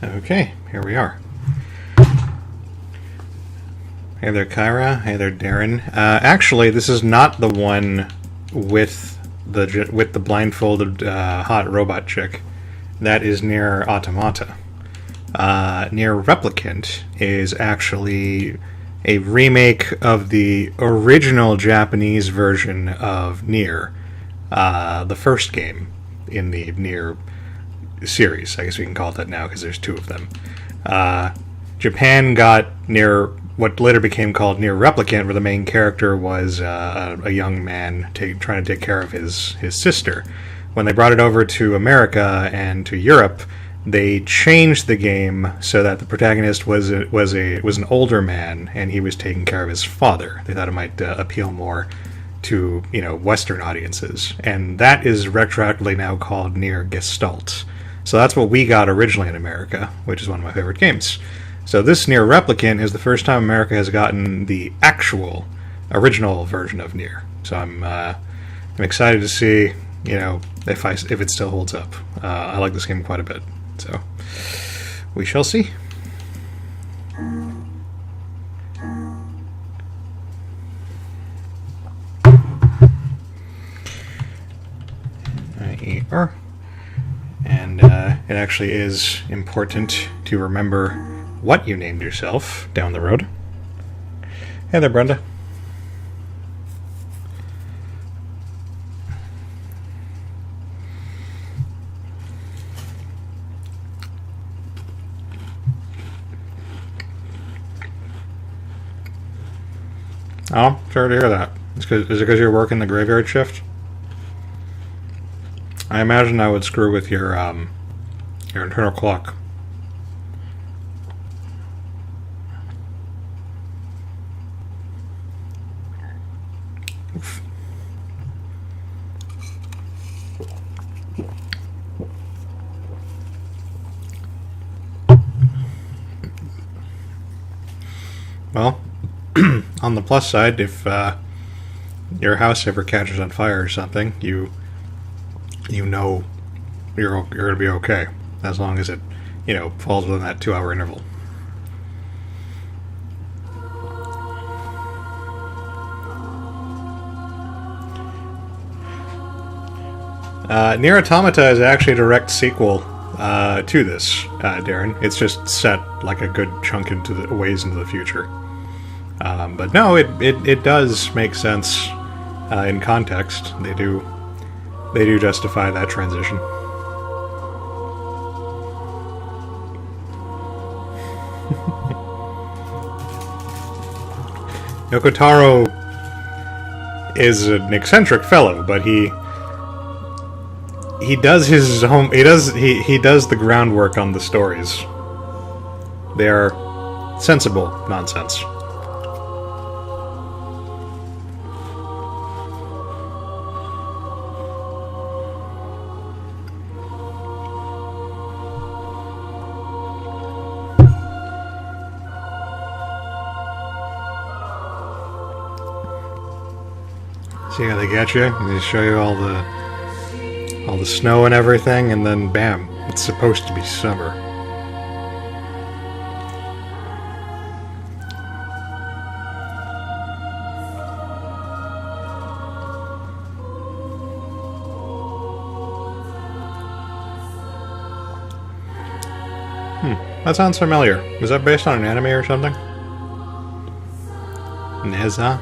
Okay, here we are. Hey there, Kyra. Hey there, Darren. Actually, this is not the one with the blindfolded hot robot chick. That is Nier Automata. Nier Replicant is actually a remake of the original Japanese version of Nier, the first game in the Nier series. I guess we can call it that now because there's two of them. Japan got Nier, what later became called Nier Replicant, where the main character was a young man trying to take care of his sister. When they brought it over to America and to Europe, they changed the game so that the protagonist was an older man and he was taking care of his father. They thought it might appeal more to Western audiences, and that is retroactively now called Nier Gestalt. So that's what we got originally in America, which is one of my favorite games. So this Nier Replicant is the first time America has gotten the actual original version of Nier. So I'm excited to see if it still holds up. I like this game quite a bit. So we shall see. Nier. And it actually is important to remember what you named yourself down the road. Hey there, Brenda. Oh, sorry to hear that. Is it because you're working the graveyard shift? I imagine that would screw with your internal clock. Oof. Well, on the plus side, if your house ever catches on fire or something, you know you're going to be okay, as long as it, falls within that 2-hour interval. Nier Automata is actually a direct sequel to this, Darren. It's just set like a good chunk into the ways into the future. But no, it does make sense in context. They do justify that transition. Yoko Taro is an eccentric fellow, but he does his home. He does the groundwork on the stories. They are sensible nonsense. See how they get you? They show you all the snow and everything, and then bam, it's supposed to be summer. That sounds familiar. Is that based on an anime or something? Neza?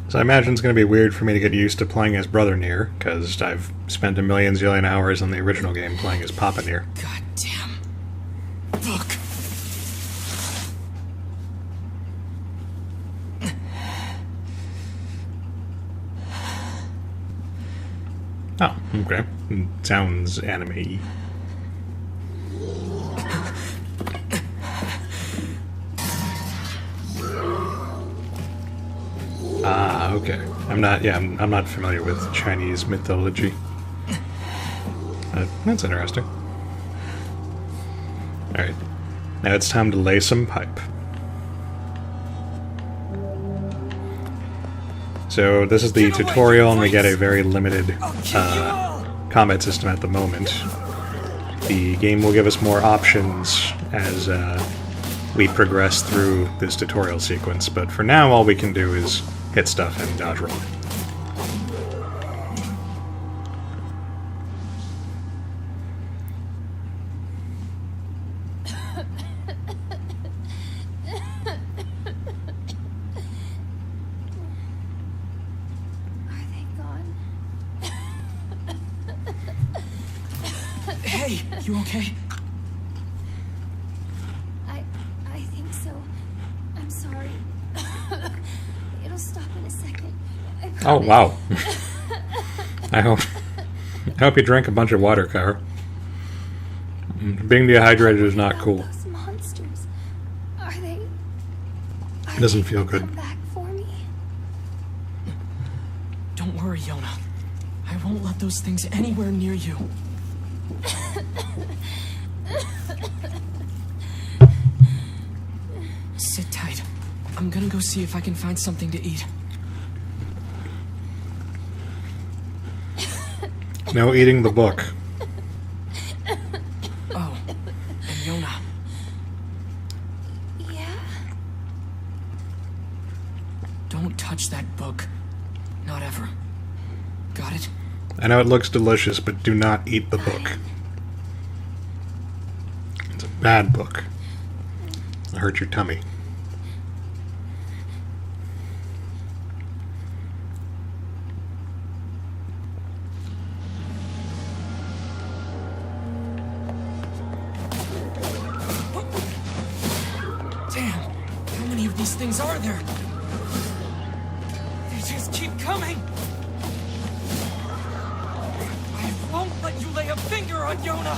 So I imagine it's going to be weird for me to get used to playing as Brother Nier, because I've spent a million zillion hours on the original game playing as Papa Nier. God damn. Look. Oh, okay. Sounds anime-y. Ah, okay. I'm not. Yeah, I'm not familiar with Chinese mythology. That's interesting. All right, now it's time to lay some pipe. So this is the tutorial, and we get a very limited combat system at the moment. The game will give us more options as we progress through this tutorial sequence, but for now all we can do is hit stuff and dodge roll. Hey, you okay? I think so. I'm sorry. It'll stop in a second. Oh wow! I hope you drank a bunch of water, Kara. Being dehydrated is not cool. Those monsters. Are they? It doesn't feel good. Come back for me? Don't worry, Yona. I won't let those things anywhere near you. Sit tight. I'm gonna go see if I can find something to eat. No eating the book. Oh, and Yona. Yeah? Don't touch that book. Not ever. Got it? I know it looks delicious, but do not eat the book. Fine. It's a bad book. It'll hurt your tummy. Damn, how many of these things are there? They just keep coming. I won't let you lay a finger on Yona.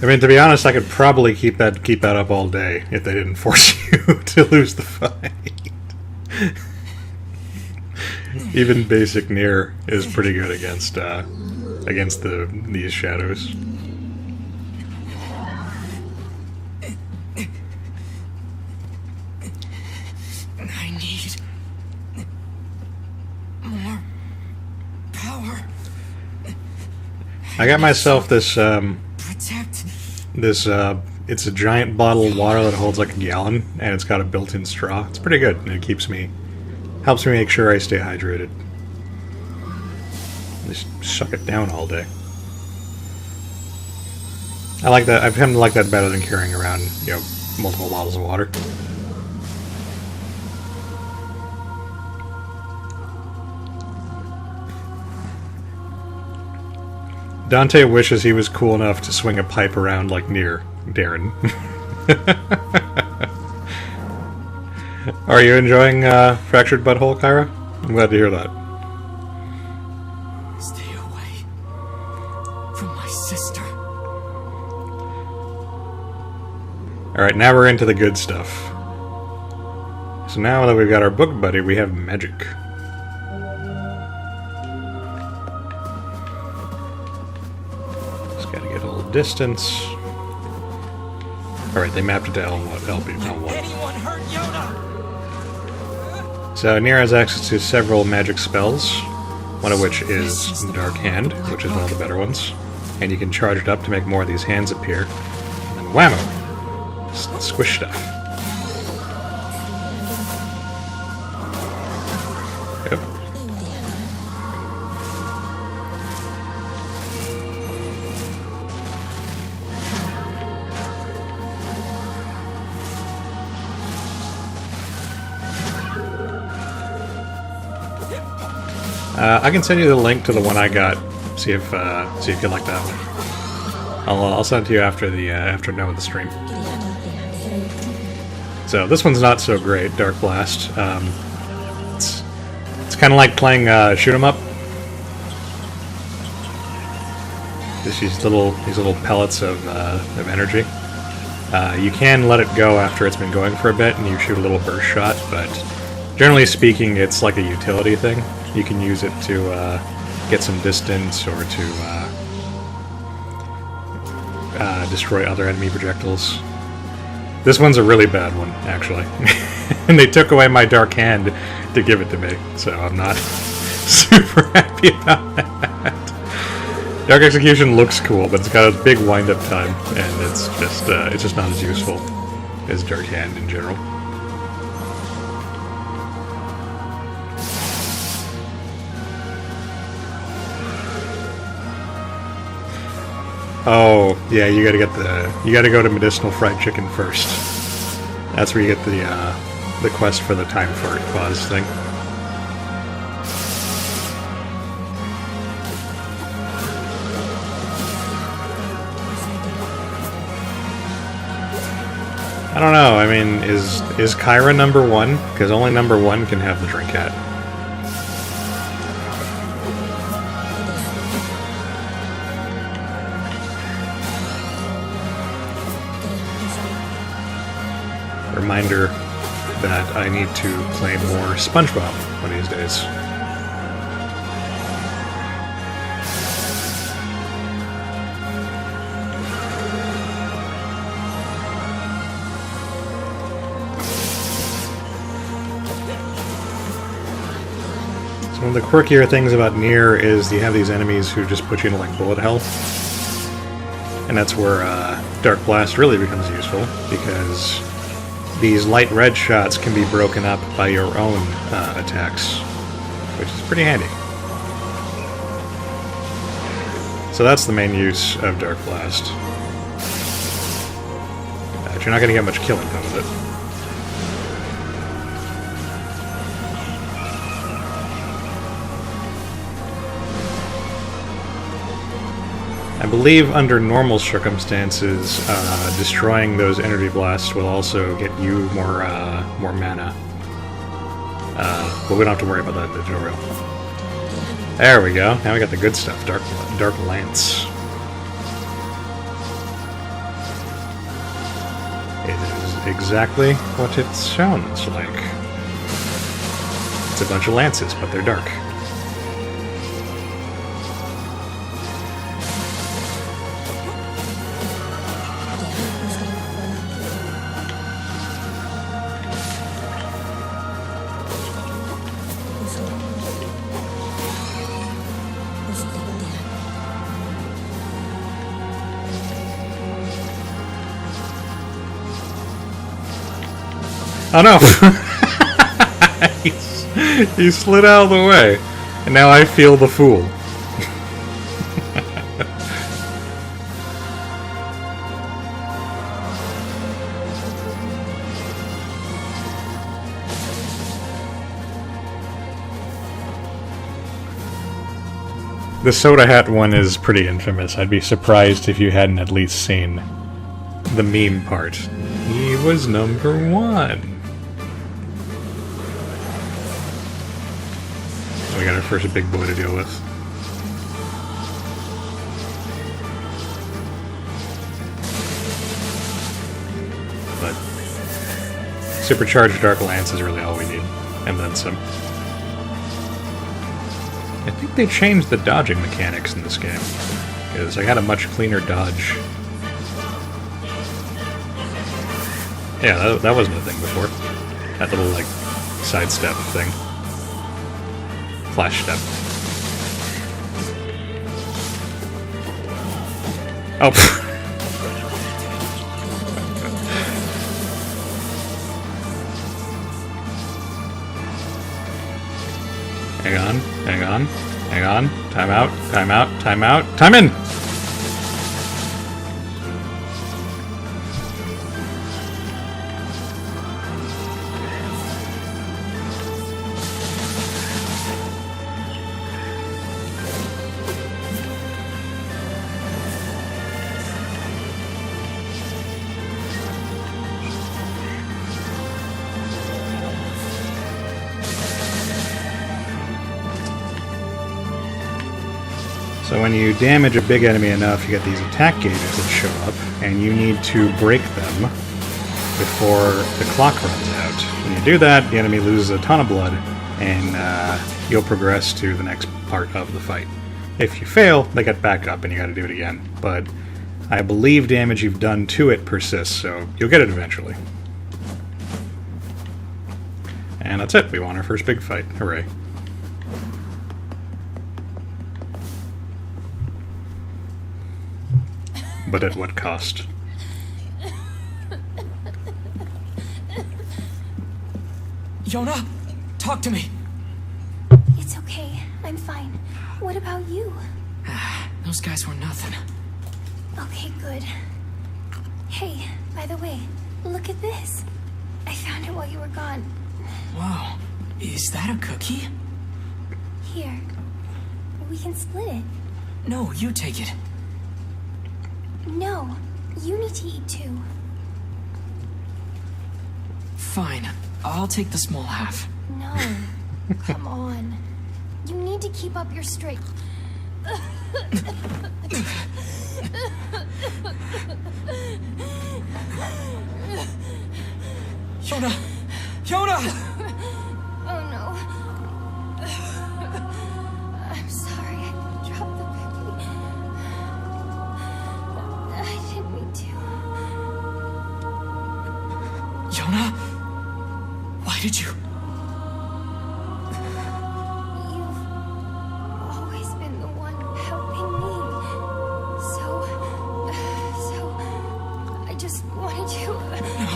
I mean, to be honest, I could probably keep that up all day if they didn't force you to lose the fight. Even basic Nier is pretty good against these shadows. I need more power. I got myself this Protect. it's a giant bottle of water that holds like a gallon, and it's got a built-in straw. It's pretty good, and it helps me make sure I stay hydrated. Just suck it down all day. I like that. I've come to like that better than carrying around, multiple bottles of water. Dante wishes he was cool enough to swing a pipe around like Nier, Darren. Are you enjoying Fractured Butthole, Kyra? I'm glad to hear that. Stay away from my sister. Alright, now we're into the good stuff. So now that we've got our book buddy, we have magic. Just gotta get a little distance. Alright, they mapped it to L1. Anyone hurt Yona? So Nier has access to several magic spells, one of which is Dark Hand, which is one of the better ones. And you can charge it up to make more of these hands appear. And then whammo! Squish stuff. Yep. I can send you the link to the one I got. See if you like that one. I'll send it to you after the stream. So this one's not so great, Dark Blast. It's kind of like playing shoot 'em up. Just these little pellets of energy. You can let it go after it's been going for a bit, and you shoot a little burst shot, but generally speaking, it's like a utility thing. You can use it to get some distance or to destroy other enemy projectiles. This one's a really bad one, actually. And they took away my Dark Hand to give it to me, so I'm not super happy about that. Dark Execution looks cool, but it's got a big wind-up time, and it's just not as useful as Dark Hand in general. Oh, yeah, you gotta go to Medicinal Fried Chicken first. That's where you get the quest for the Time Fart Clause thing. I don't know, I mean, is Kyra number 1? Because only number 1 can have the drink hat. Reminder that I need to play more SpongeBob one of these days. So one of the quirkier things about Nier is you have these enemies who just put you into like bullet hell. And that's where Dark Blast really becomes useful, because these light red shots can be broken up by your own attacks, which is pretty handy. So that's the main use of Dark Blast. But you're not going to get much killing done with it. I believe under normal circumstances, destroying those energy blasts will also get you more mana. But we don't have to worry about that in the tutorial. There we go. Now we got the good stuff. Dark Lance. It is exactly what it sounds like. It's a bunch of lances, but they're dark. Oh no! He slid out of the way, and now I feel the fool. The Soda Hat one is pretty infamous. I'd be surprised if you hadn't at least seen the meme part. He was number 1. We got our first big boy to deal with. But supercharged Dark Lance is really all we need, and then some. I think they changed the dodging mechanics in this game, because I had a much cleaner dodge. Yeah, that wasn't a thing before. That little, like, sidestep thing. Flash step. Oh. Hang on, hang on, hang on. Time out, time out, time out. Time in! So when you damage a big enemy enough, you get these attack gauges that show up, and you need to break them before the clock runs out. When you do that, the enemy loses a ton of blood, and you'll progress to the next part of the fight. If you fail, they get back up and you gotta do it again. But I believe damage you've done to it persists, so you'll get it eventually. And that's it, we won our first big fight. Hooray. But at what cost? Yona, talk to me. It's okay. I'm fine. What about you? Those guys were nothing. Okay, good. Hey, by the way, look at this. I found it while you were gone. Whoa, is that a cookie? Here. We can split it. No, you take it. No, you need to eat too. Fine, I'll take the small half. No, come on. You need to keep up your strength. Yona! Yona! Oh no. I'm sorry, I dropped the cookie. I didn't mean to. Yona? Why did you? You've always been the one helping me. So I just wanted to... No.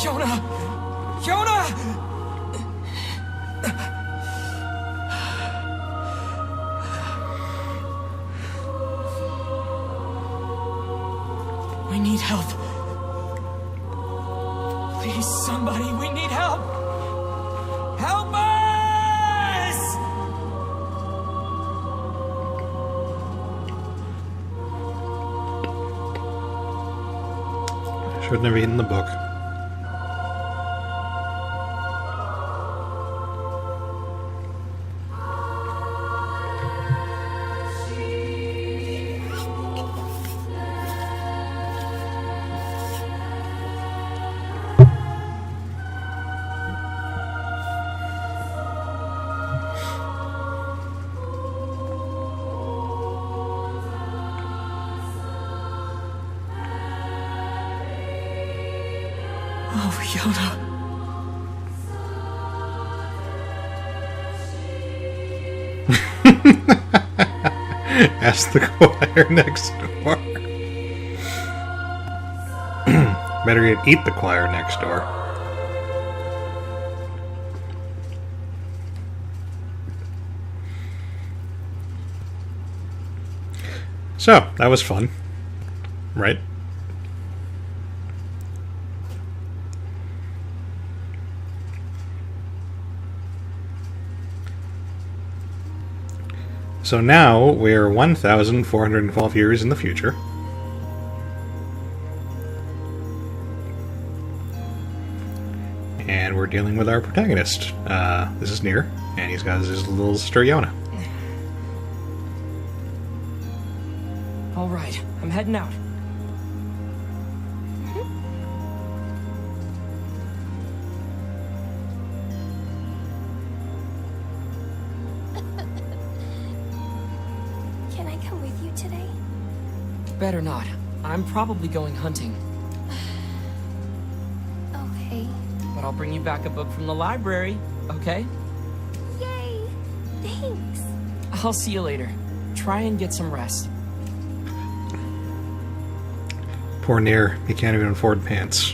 Yona! Yona! We need help. Please, somebody, we need help! Help us! Shouldn't have eaten the book. Oh, Yona. Ask the choir next door. Better yet, eat the choir next door. So, that was fun. Right? So now we're 1,412 years in the future. And we're dealing with our protagonist. This is Nier, and he's got his little sister Yona. All right, I'm heading out. Can I come with you today? Better not. I'm probably going hunting. Okay. But I'll bring you back a book from the library, okay? Yay! Thanks. I'll see you later. Try and get some rest. Poor Nier, he can't even afford pants.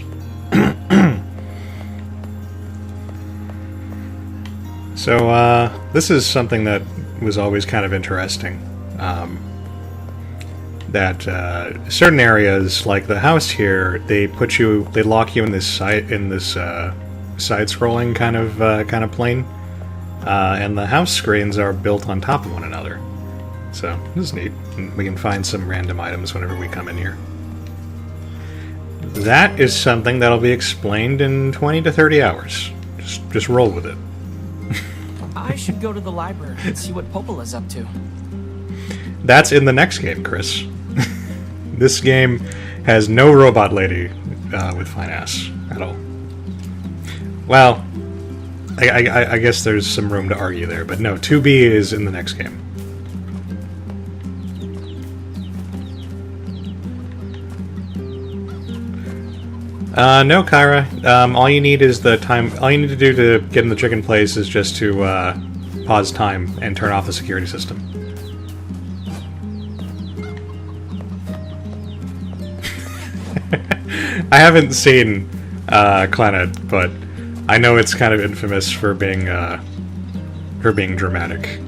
So, this is something that was always kind of interesting. That certain areas, like the house here, they lock you in this side-scrolling kind of plane, and the house screens are built on top of one another. So this is neat. And we can find some random items whenever we come in here. That is something that'll be explained in 20 to 30 hours. Just roll with it. I should go to the library and see what Popola's up to. That's in the next game, Chris. This game has no robot lady with fine ass at all. Well, I guess there's some room to argue there, but no, 2B is in the next game. No, Kyra. All you need is the time. All you need to do to get in the chicken place is just to pause time and turn off the security system. I haven't seen Clannad, but I know it's kind of infamous for being dramatic.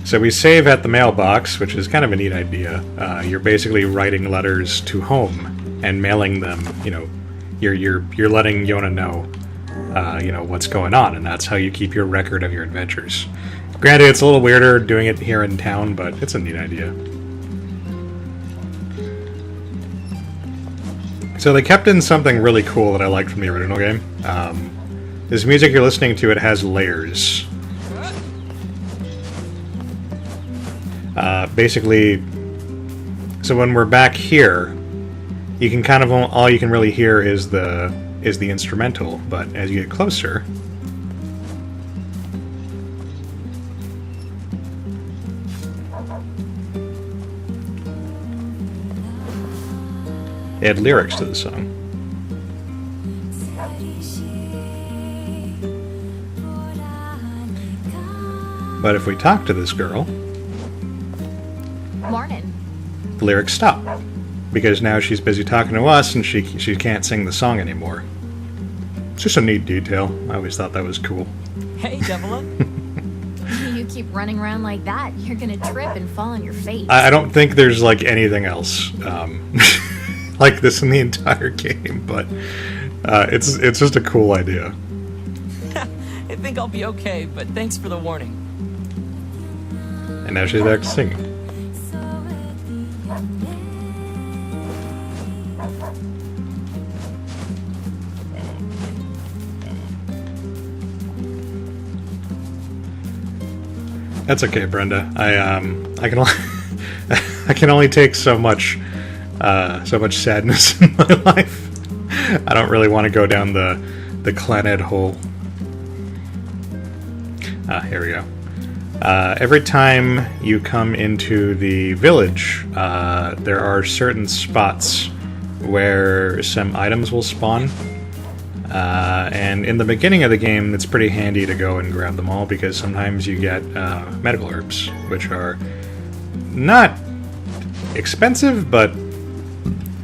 So we save at the mailbox, which is kind of a neat idea. You're basically writing letters to home and mailing them. You know, you're letting Yona know, you know, what's going on, and that's how you keep your record of your adventures. Granted, it's a little weirder doing it here in town, but it's a neat idea. So they kept in something really cool that I liked from the original game. This music you're listening to, it has layers. Basically, so when we're back here, you can kind of all you can really hear is the instrumental. But as you get closer, they had lyrics to the song. But if we talk to this girl, Morning. the lyrics stop. Because now she's busy talking to us and she can't sing the song anymore. It's just a neat detail. I always thought that was cool. Hey, Devila. You keep running around like that, you're gonna trip and fall on your face. I don't think there's like anything else like this in the entire game, but it's just a cool idea. I think I'll be okay, but thanks for the warning. And now she's back to singing. That's okay, Brenda. I can only I can only take so much sadness in my life. I don't really want to go down the Clannad hole. Here we go. Every time you come into the village, there are certain spots where some items will spawn. And in the beginning of the game, it's pretty handy to go and grab them all because sometimes you get medical herbs, which are not expensive, but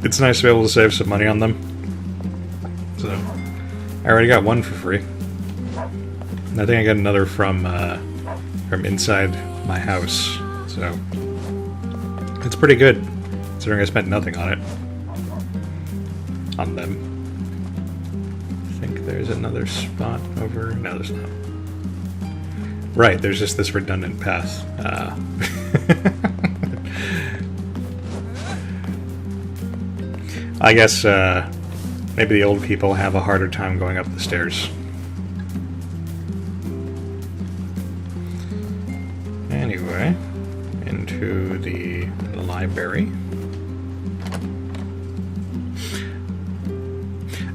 it's nice to be able to save some money on them. So, I already got one for free. I think I got another from inside my house, so it's pretty good, considering I spent nothing on it. On them. I think there's another spot over... No, there's not. Right, there's just this redundant path. I guess maybe the old people have a harder time going up the stairs. Anyway, into the library.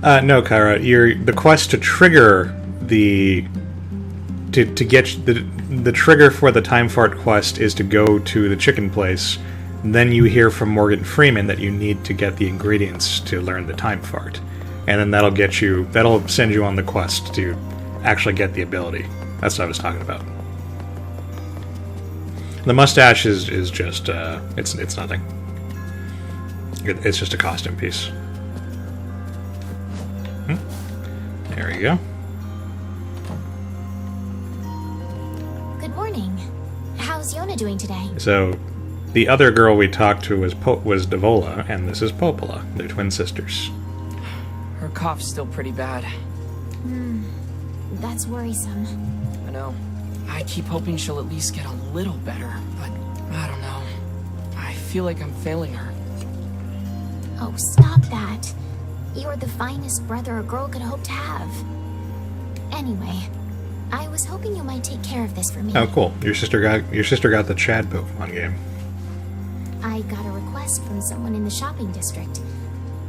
No, Kyra, the quest to trigger the to get the trigger for the time fart quest is to go to the chicken place. Then you hear from Morgan Freeman that you need to get the ingredients to learn the time fart, and then that'll send you on the quest to actually get the ability. That's what I was talking about. The mustache is just it's nothing. It's just a costume piece. There we go. Good morning. How's Yona doing today? So, the other girl we talked to was Devola, and this is Popola. They're twin sisters. Her cough's still pretty bad. That's worrisome. I know. I keep hoping she'll at least get a little better, but I don't know. I feel like I'm failing her. Oh, stop that. You're the finest brother a girl could hope to have. Anyway, I was hoping you might take care of this for me. Oh, cool. Your sister got the Chad Pokemon game. I got a request from someone in the shopping district.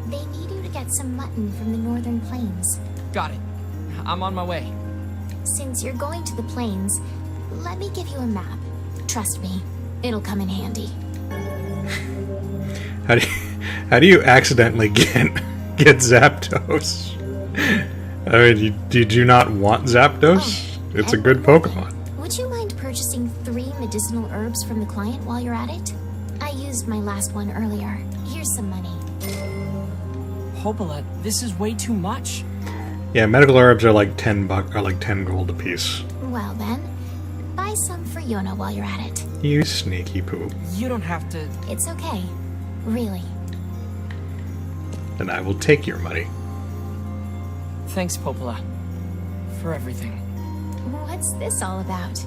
They need you to get some mutton from the northern plains. Got it. I'm on my way. Since you're going to the plains, let me give you a map. Trust me, it'll come in handy. How do you accidentally get Zapdos? I mean, did you not want Zapdos? It's a good Pokemon. Would you mind purchasing 3 medicinal herbs from the client while you're at it? I used my last one earlier. Here's some money. Popola, this is way too much. Yeah, medical herbs are like 10 gold apiece. Well then, buy some for Yona while you're at it. You sneaky poo. You don't have to... It's okay. Really. Then I will take your money. Thanks, Popola. For everything. What's this all about?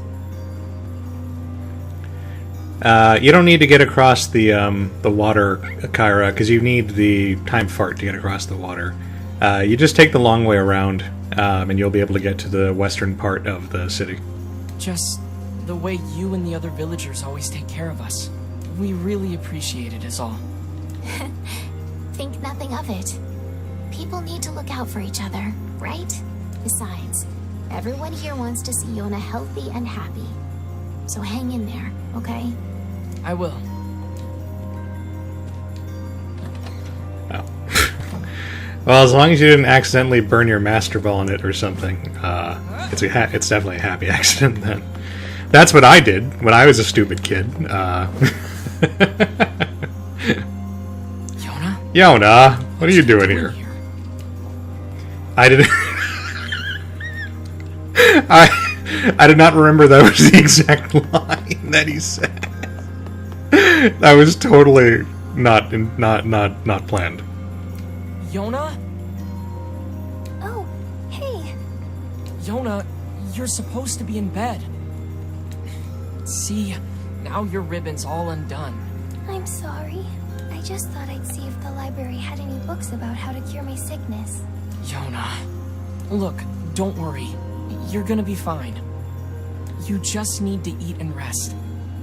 You don't need to get across the water, Kyra, because you need the time fart to get across the water. You just take the long way around, and you'll be able to get to the western part of the city. Just the way you and the other villagers always take care of us. We really appreciate it is all. Think nothing of it. People need to look out for each other, right? Besides, everyone here wants to see Yona healthy and happy. So hang in there, okay? I will. Oh. Well, as long as you didn't accidentally burn your Master Ball in it or something, it's definitely a happy accident then. That's what I did when I was a stupid kid. Yona, what are you doing here? I didn't. I did not remember that was the exact line that he said. That was totally not planned. Yona? Oh, hey. Yona, you're supposed to be in bed. See, now your ribbon's all undone. I'm sorry. I just thought I'd see if the library had any books about how to cure my sickness. Yona. Look, don't worry. You're gonna be fine. You just need to eat and rest.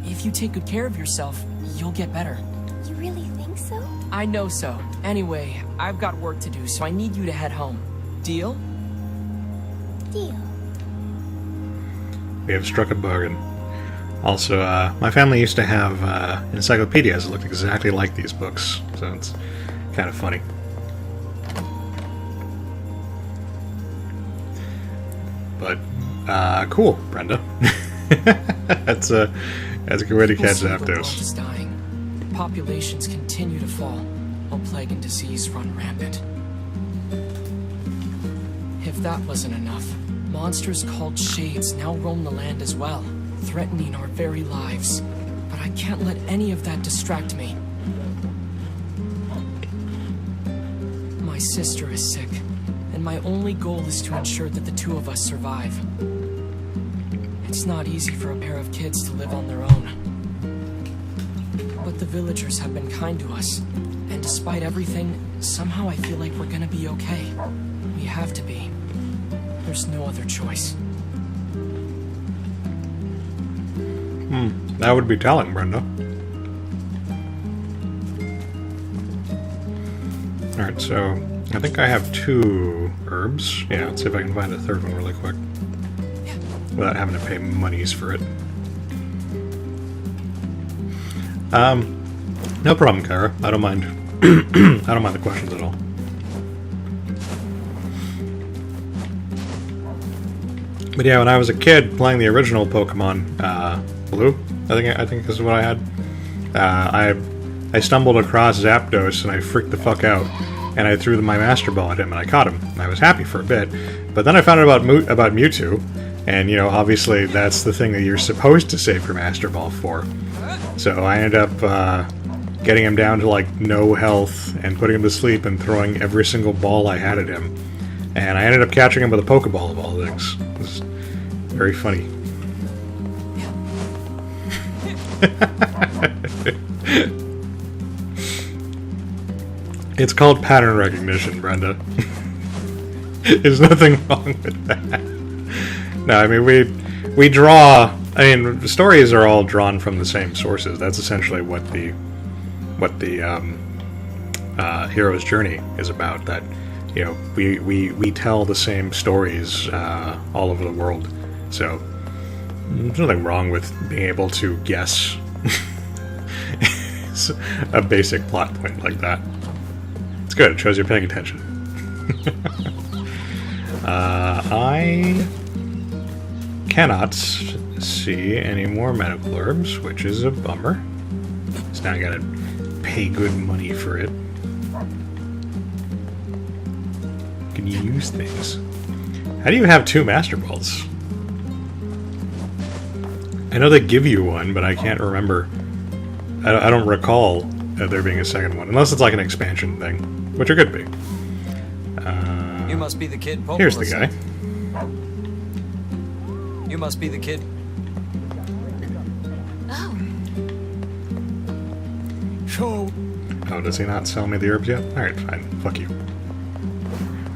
If you take good care of yourself, you'll get better. You really think so? I know so. Anyway, I've got work to do, so I need you to head home. Deal? Deal. We have struck a bargain. Also, my family used to have encyclopedias that looked exactly like these books, so it's kind of funny. But, cool, Brenda. That's a good way to catch People's Zapdos. world is dying. Populations continue to fall, while plague and disease run rampant. If that wasn't enough, monsters called Shades now roam the land as well, threatening our very lives. But I can't let any of that distract me. My sister is sick, and my only goal is to ensure that the two of us survive. It's not easy for a pair of kids to live on their own. But the villagers have been kind to us, and despite everything, somehow I feel like we're gonna be okay. We have to be. There's no other choice. That would be telling, Brenda. Alright, so I think I have 2 herbs. Yeah, let's see if I can find a third one really quick. Without having to pay monies for it. No problem, Kara. I don't mind. I don't mind the questions at all. But yeah, when I was a kid playing the original Pokemon, Blue, I think this is what I had. I stumbled across Zapdos and I freaked the fuck out, and I threw my Master Ball at him and I caught him. And I was happy for a bit, but then I found out about Mewtwo, and you know, obviously that's the thing that you're supposed to save your Master Ball for. So I ended up getting him down to like no health and putting him to sleep and throwing every single ball I had at him. And I ended up catching him with a Pokeball of all things. It was very funny. It's called pattern recognition, Brenda. There's nothing wrong with that. No, I mean we draw. I mean, the stories are all drawn from the same sources. That's essentially what the hero's journey is about. That, you know, we tell the same stories all over the world. So there's nothing wrong with being able to guess a basic plot point like that. It's good. It shows you're paying attention. I cannot see any more medical herbs, which is a bummer. So now I gotta pay good money for it. Can you use things? How do you have 2 Master Bolts? I know they give you one, but I can't remember. I don't recall there being a second one, unless it's like an expansion thing, which it could be. You must be the kid. Here's the guy. You must be the kid. Oh. So. Oh, does he not sell me the herbs yet? Alright, fine. Fuck you.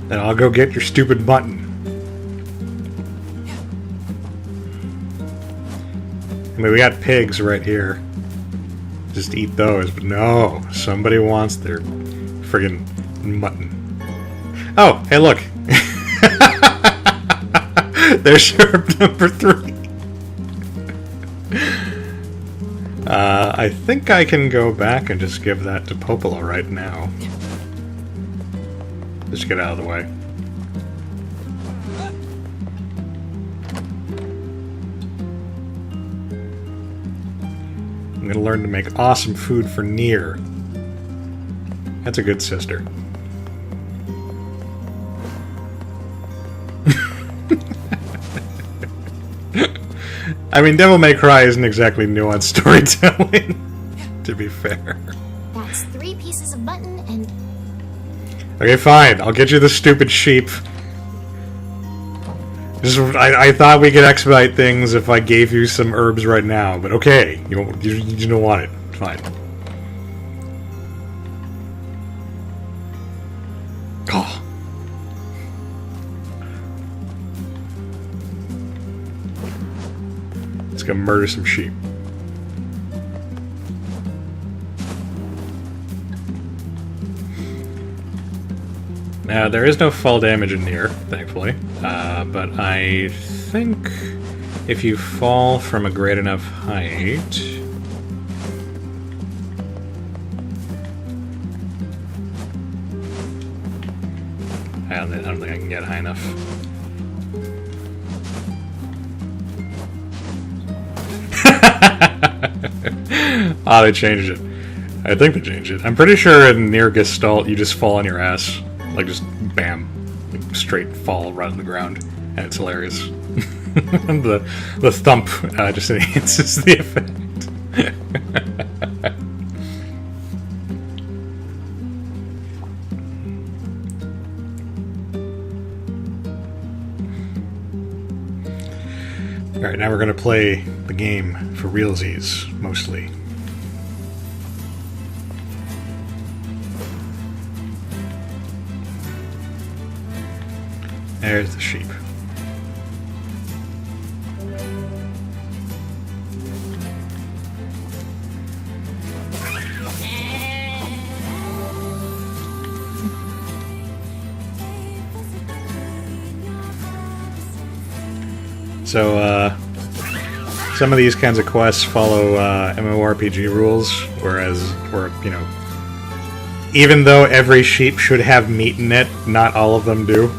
Then I'll go get your stupid button. I mean, we got pigs right here. Just eat those, but no. Somebody wants their friggin' mutton. Oh, hey, look. There's herb number 3. I think I can go back and just give that to Popola right now. Just get out of the way. I'm gonna learn to make awesome food for Nier. That's a good sister. I mean, Devil May Cry isn't exactly nuanced storytelling, to be fair. That's 3 pieces of mutton and... Okay, fine. I'll get you the stupid sheep. I thought we could expedite things if I gave you some herbs right now, but okay. You don't want it. Fine. Oh. Let's go murder some sheep. Now, there is no fall damage in Nier, thankfully, but I think if you fall from a great enough height... I don't think I can get high enough. Ah, they changed it. I think they changed it. I'm pretty sure in Nier Gestalt you just fall on your ass. Like, just bam. Like, straight fall right on the ground. And it's hilarious. the thump just enhances the effect. Alright, now we're going to play the game for realsies, mostly. There's the sheep. So, some of these kinds of quests follow MMORPG rules, whereas, you know, even though every sheep should have meat in it, not all of them do.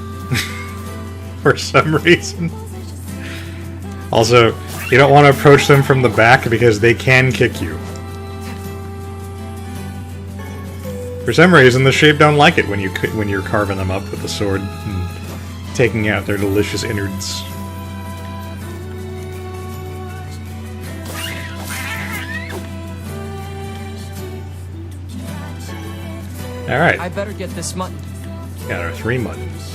For some reason. Also, you don't want to approach them from the back because they can kick you. For some reason, the sheep don't like it when you're carving them up with a sword and taking out their delicious innards. Alright. I better get this mutton. Got our 3 muttons.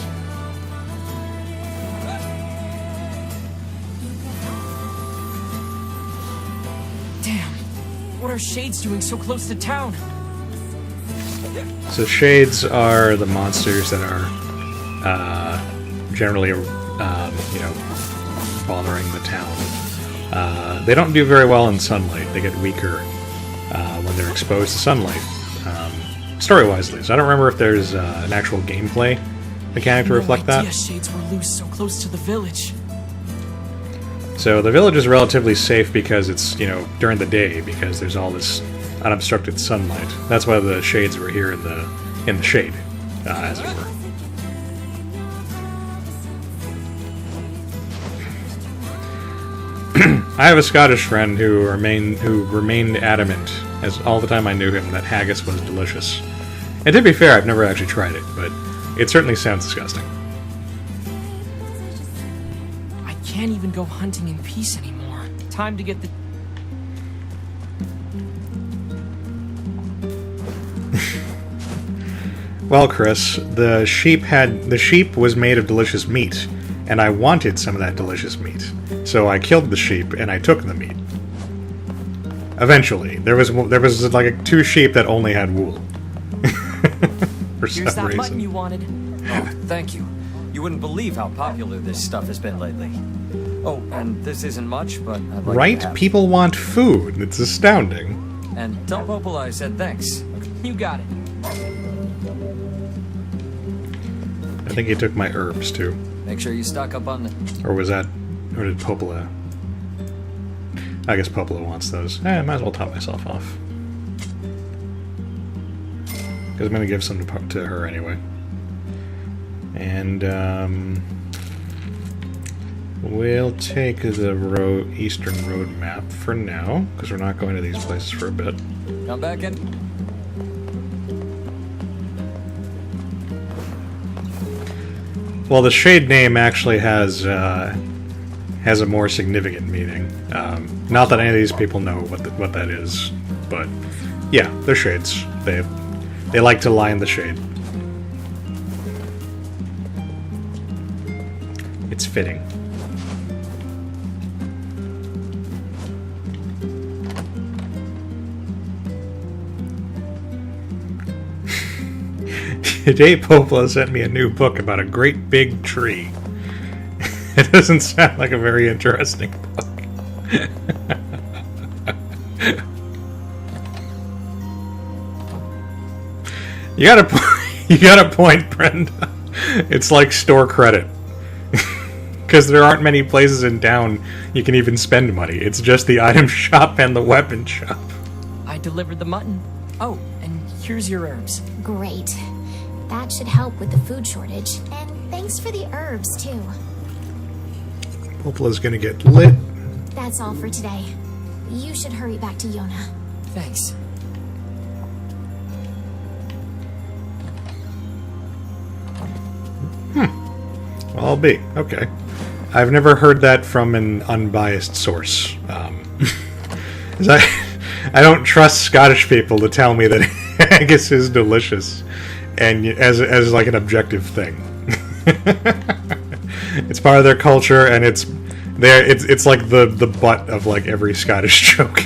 Damn. What are shades doing so close to town? So shades are the monsters that are generally, you know, bothering the town. They don't do very well in sunlight. They get weaker when they're exposed to sunlight. Story-wise, at least. I don't remember if there's an actual gameplay mechanic to reflect No idea that. shades were loose so close to the village. So the village is relatively safe because it's, you know, during the day, because there's all this unobstructed sunlight. That's why the shades were here in the shade, as it were. I have a Scottish friend who remained adamant, as all the time I knew him, that haggis was delicious. And to be fair, I've never actually tried it, but it certainly sounds disgusting. I can't even go hunting in peace anymore. Time to get the... Well, Chris, the sheep was made of delicious meat, and I wanted some of that delicious meat. So I killed the sheep and I took the meat. Eventually, there was like 2 sheep that only had wool. For Here's some that mutton reason. you wanted. Oh, thank you. You wouldn't believe how popular this stuff has been lately. Oh, and this isn't much, but I'd like Right? to have... People want food. It's astounding. And tell Popola I said thanks. You got it. I think he took my herbs too. Make sure you stock up on the... Or was that... Or did Popola... I guess Popola wants those. I might as well top myself off. Because I'm going to give some to her anyway. And, we'll take the Eastern Road map for now, because we're not going to these places for a bit. Come back in. Well, the shade name actually has a more significant meaning. Not that any of these people know what that is, but yeah, they're shades. They like to lie in the shade. It's fitting. Today, Popola sent me a new book about a great big tree. It doesn't sound like a very interesting book. You got a point, Brenda. It's like store credit. Because there aren't many places in town you can even spend money. It's just the item shop and the weapon shop. I delivered the mutton. Oh, and here's your herbs. Great. That should help with the food shortage. And thanks for the herbs, too. Popola's gonna get lit. That's all for today. You should hurry back to Yona. Thanks. Well, I'll be. Okay. I've never heard that from an unbiased source. 'Cause I don't trust Scottish people to tell me that haggis is delicious, and as like an objective thing. It's part of their culture, and it's like the butt of like every Scottish joke.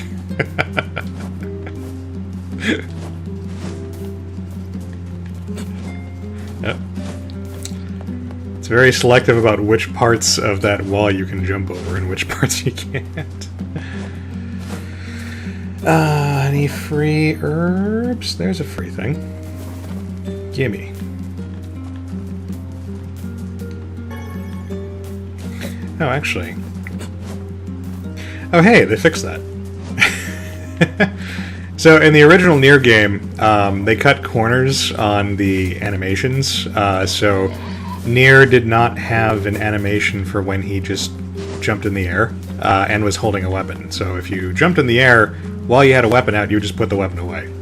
Yep. It's very selective about which parts of that wall you can jump over and which parts you can't. Any free herbs? There's a free thing. Gimme. Oh, actually. Oh, hey, they fixed that. So, in the original Nier game, they cut corners on the animations, so Nier did not have an animation for when he just jumped in the air and was holding a weapon. So if you jumped in the air while you had a weapon out, you would just put the weapon away.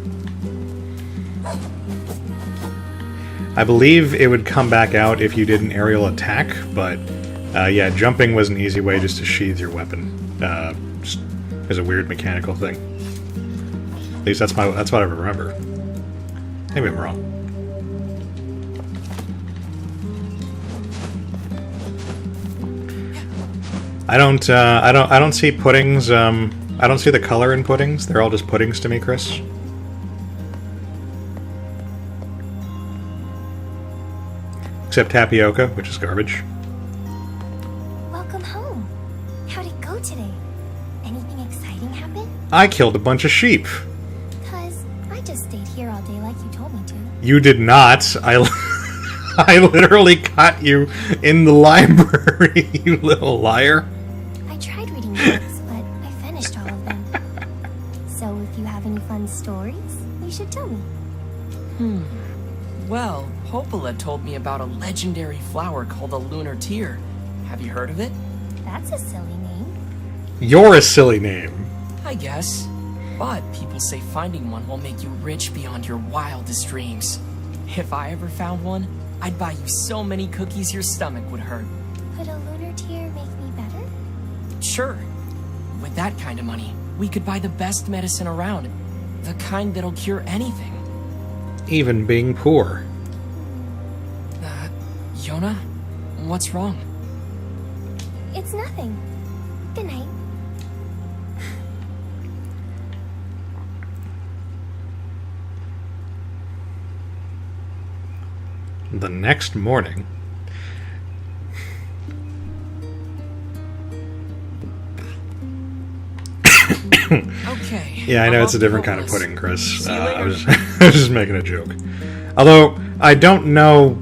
I believe it would come back out if you did an aerial attack, but yeah, jumping was an easy way just to sheath your weapon. Just as a weird mechanical thing. At least that's what I remember. Maybe I'm wrong. I don't see puddings. I don't see the color in puddings. They're all just puddings to me, Chris. Except tapioca, which is garbage. Welcome home. I killed a bunch of sheep. Cuz I just stayed here all day like you told me to. You did not. I literally caught you in the library, you little liar. I tried reading books, but I finished all of them. So if you have any fun stories, you should tell me. Well, Popola told me about a legendary flower called a lunar tear. Have you heard of it? That's a silly name. You're a silly name. I guess. But people say finding one will make you rich beyond your wildest dreams. If I ever found one, I'd buy you so many cookies your stomach would hurt. Could a lunar tear make me better? Sure. With that kind of money, we could buy the best medicine around. The kind that'll cure anything. Even being poor. Yona? What's wrong? It's nothing. Good night. The next morning... Okay. Yeah, I know I'm it's a off different to kind of Popolas. pudding, Chris. See you I later. was I was just making a joke. Although, I don't know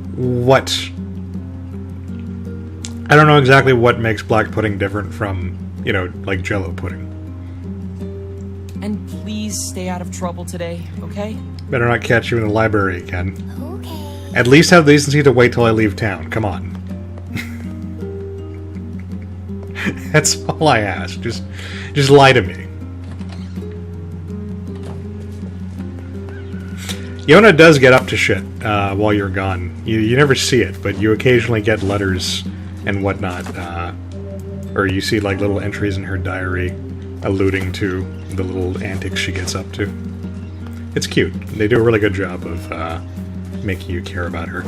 exactly what makes black pudding different from, you know, like Jell-O pudding. And please stay out of trouble today, okay? Better not catch you in the library again. Okay. At least have the decency to wait till I leave town. Come on. That's all I ask. Just lie to me. Yona does get up to shit while you're gone. You never see it, but you occasionally get letters and whatnot. Or you see like little entries in her diary alluding to the little antics she gets up to. It's cute. They do a really good job of making you care about her.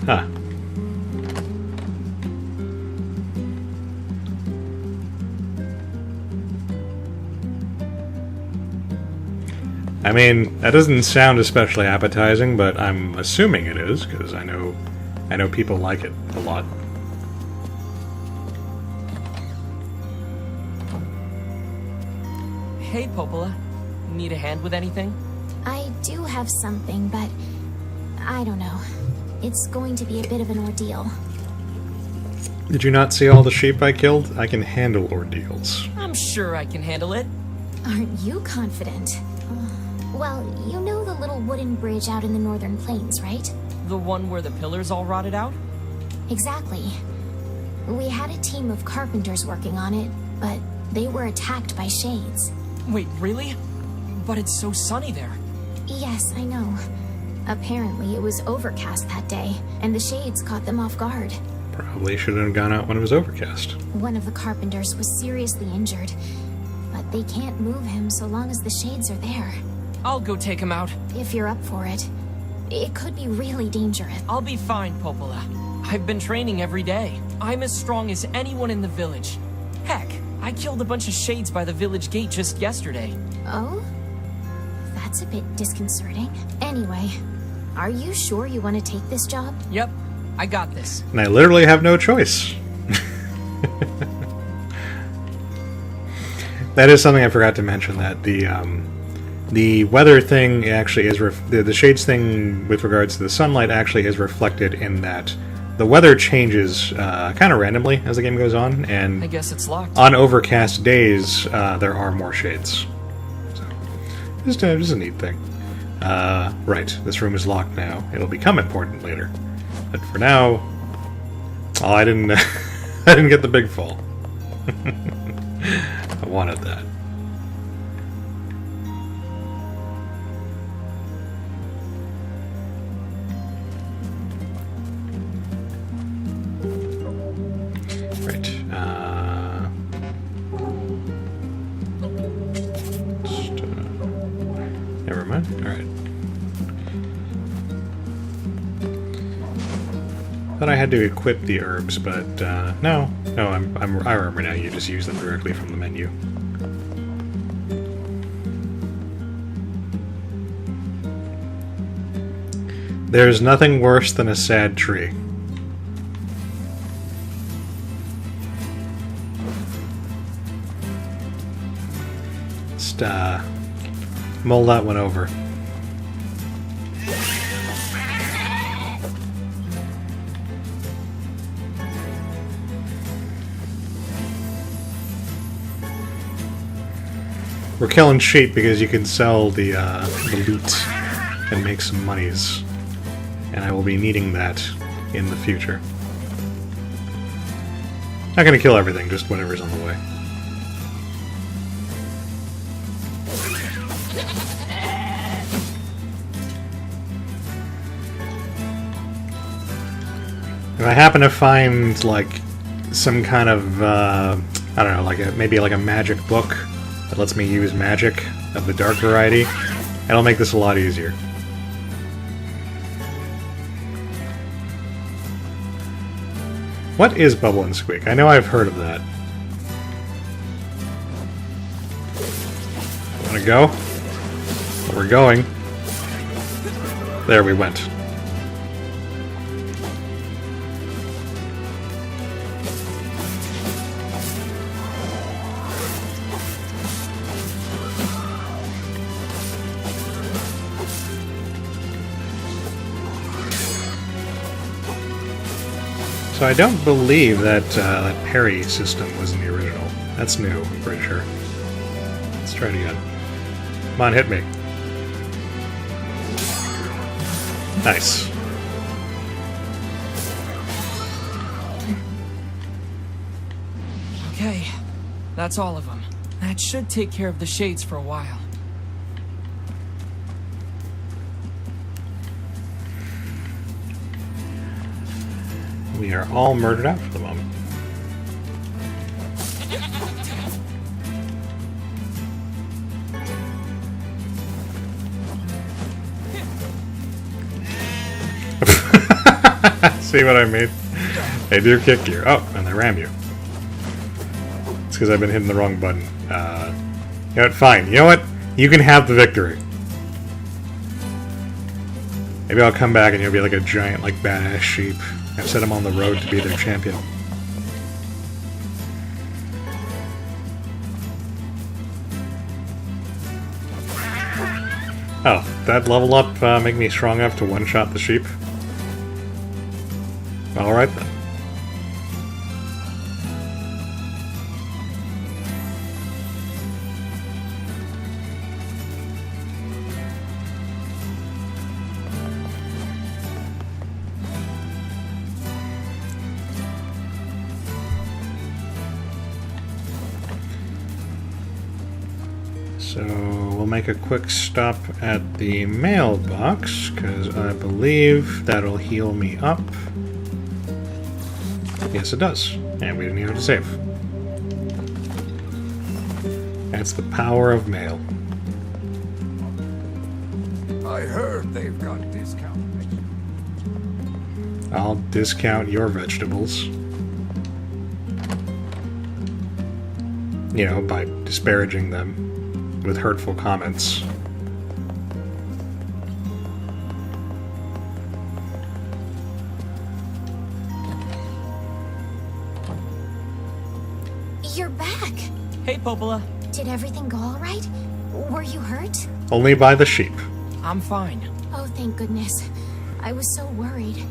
Huh. I mean, that doesn't sound especially appetizing, but I'm assuming it is, because I know people like it a lot. Hey, Popola. Need a hand with anything? I do have something, but I don't know. It's going to be a bit of an ordeal. Did you not see all the sheep I killed? I can handle ordeals. I'm sure I can handle it. Aren't you confident? Well, you know the little wooden bridge out in the northern plains, right? The one where the pillars all rotted out? Exactly. We had a team of carpenters working on it, but they were attacked by shades. Wait, really? But it's so sunny there. Yes, I know. Apparently it was overcast that day, and the shades caught them off guard. Probably should have gone out when it was overcast. One of the carpenters was seriously injured, but they can't move him so long as the shades are there. I'll go take him out. If you're up for it. It could be really dangerous. I'll be fine, Popola. I've been training every day. I'm as strong as anyone in the village. Heck, I killed a bunch of shades by the village gate just yesterday. Oh? That's a bit disconcerting. Anyway, are you sure you want to take this job? Yep, I got this. And I literally have no choice. That is something I forgot to mention, that the weather thing actually is... the shades thing with regards to the sunlight actually is reflected in that the weather changes kind of randomly as the game goes on, and I guess it's locked. on overcast days, there are more shades. So, just a neat thing. Right, this room is locked now. It'll become important later. But for now... Oh, I didn't... I didn't get the big fall. I wanted that. Right. Never mind. All right. Thought I had to equip the herbs, but no. I remember now. You just use them directly from the menu. There's nothing worse than a sad tree. Just, mull that one over. We're killing sheep because you can sell the loot and make some monies. And I will be needing that in the future. Not gonna kill everything, just whatever's on the way. If I happen to find, like, some kind of, I don't know, like maybe like a magic book that lets me use magic of the dark variety, it'll make this a lot easier. What is Bubble and Squeak? I know I've heard of that. Wanna go? Well, we're going. There we went. So I don't believe that that parry system was in the original. That's new, I'm pretty sure. Let's try it again. Come on, hit me. Nice. Okay, that's all of them. That should take care of the shades for a while. We are all murdered out for the moment. See what I mean? They do kick you. Oh, and they ram you. It's because I've been hitting the wrong button. You know what? Fine. You know what? You can have the victory. Maybe I'll come back and you'll be like a giant, like, badass sheep. I've set him on the road to be their champion. Oh, that level up make me strong enough to one-shot the sheep? Alright then. So we'll make a quick stop at the mailbox, because I believe that'll heal me up. Yes, it does. And we didn't even have to save. That's the power of mail. I heard they've got discount. I'll discount your vegetables. You know, by disparaging them with hurtful comments. You're back. Hey, Popola. Did everything go all right? Were you hurt? Only by the sheep. I'm fine. Oh, thank goodness. I was so worried.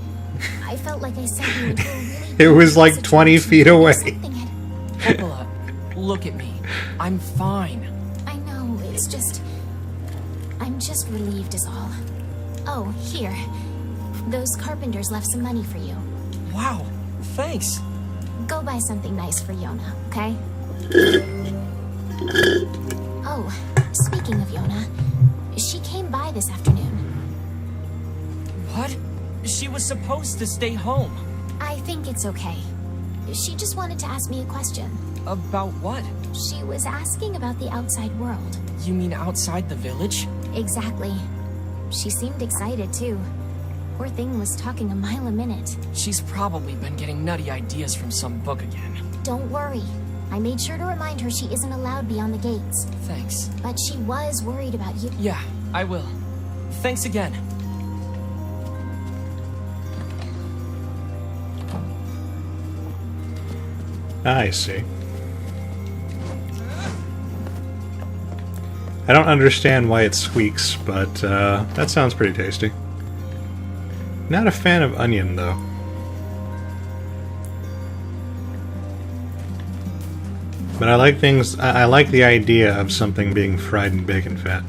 I felt like I sent you into a really It was like 20 situation. feet away. Something had... Popola, look at me. I'm fine. I know, it's just... I'm just relieved is all. Oh, here. Those carpenters left some money for you. Wow, thanks. Go buy something nice for Yona, okay? Oh, speaking of Yona, she came by this afternoon. What? She was supposed to stay home. I think it's okay. She just wanted to ask me a question. About what? She was asking about the outside world. You mean outside the village? Exactly. She seemed excited, too. Poor thing was talking a mile a minute. She's probably been getting nutty ideas from some book again. Don't worry. I made sure to remind her she isn't allowed beyond the gates. Thanks. But she was worried about you. Yeah, I will. Thanks again. I see. I don't understand why it squeaks, but that sounds pretty tasty. Not a fan of onion, though. But I like things. I like the idea of something being fried in bacon fat.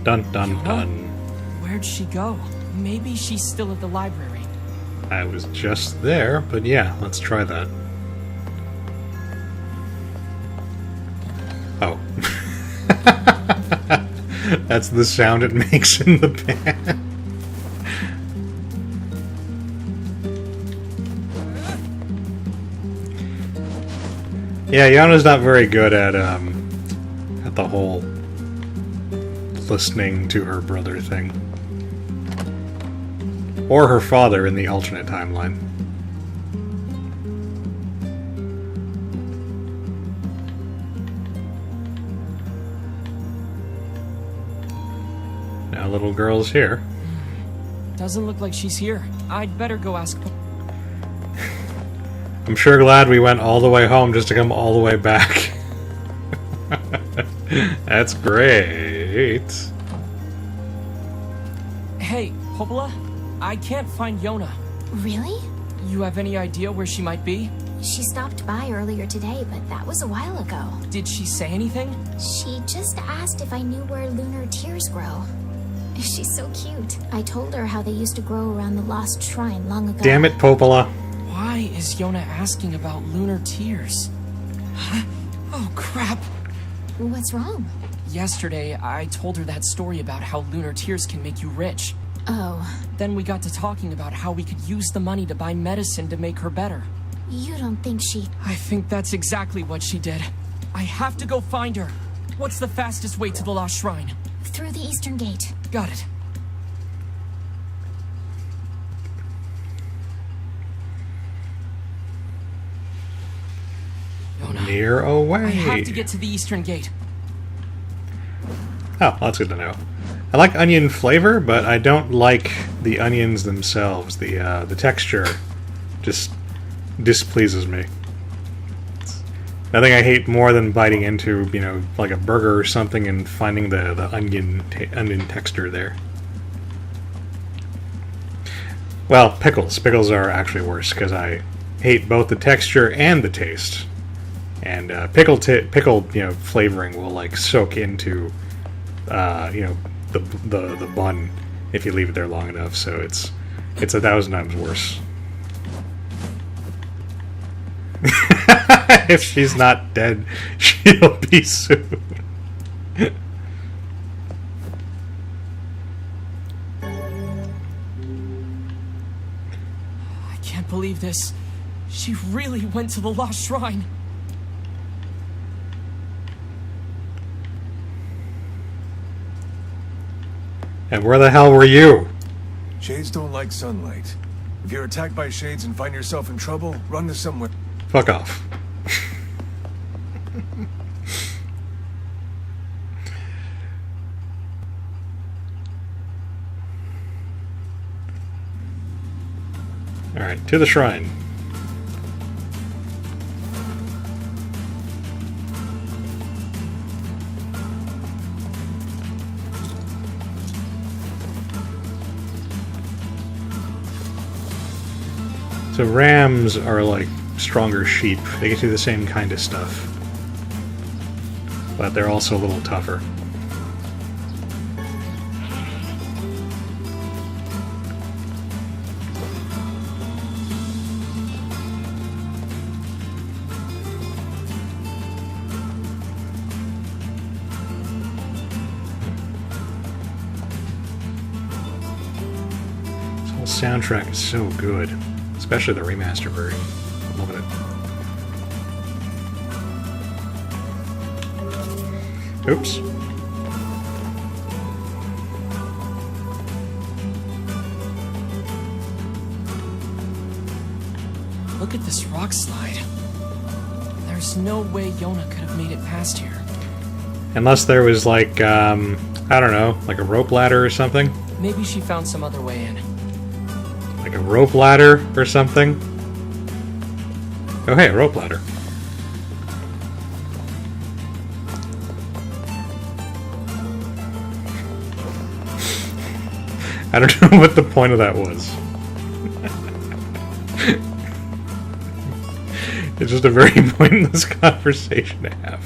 Dun dun dun. Where'd she go? Maybe she's still at the library. I was just there, but yeah, let's try that. Oh. That's the sound it makes in the pan. Yeah, Yona's not very good at the whole listening to her brother thing. Or her father in the alternate timeline. Now little girl's here. Doesn't look like she's here. I'd better go ask. I'm sure glad we went all the way home just to come all the way back. That's great. Hey, Popola, I can't find Yona. Really? You have any idea where she might be? She stopped by earlier today, but that was a while ago. Did she say anything? She just asked if I knew where lunar tears grow. She's so cute. I told her how they used to grow around the lost shrine long ago. Damn it, Popola. Why is Yona asking about lunar tears? Huh? Oh, crap. What's wrong? Yesterday, I told her that story about how lunar tears can make you rich. Oh. Then we got to talking about how we could use the money to buy medicine to make her better. You don't think she... I think that's exactly what she did. I have to go find her. What's the fastest way to the Lost Shrine? Through the eastern gate. Got it. Yona, Near away. I have to get to the eastern gate. Oh, that's good to know. I like onion flavor, but I don't like the onions themselves. The texture just displeases me. It's nothing I hate more than biting into, you know, like a burger or something and finding the onion texture there. Well, pickles. Pickles are actually worse because I hate both the texture and the taste. And pickle flavoring will like soak into the bun if you leave it there long enough. So it's 1,000 times worse. If she's not dead, she'll be soon. I can't believe this. She really went to the Lost Shrine. And where the hell were you? Shades don't like sunlight. If you're attacked by shades and find yourself in trouble, run to somewhere. Fuck off. Alright, to the shrine. So rams are like stronger sheep. They get to do the same kind of stuff. But they're also a little tougher. This whole soundtrack is so good. Especially the remaster version. I'm loving it. Oops. Look at this rock slide. There's no way Yona could have made it past here. Unless there was like, I don't know, like a rope ladder or something? Maybe she found some other way in. Like a rope ladder or something? Oh hey, a rope ladder. I don't know what the point of that was. It's just a very pointless conversation to have.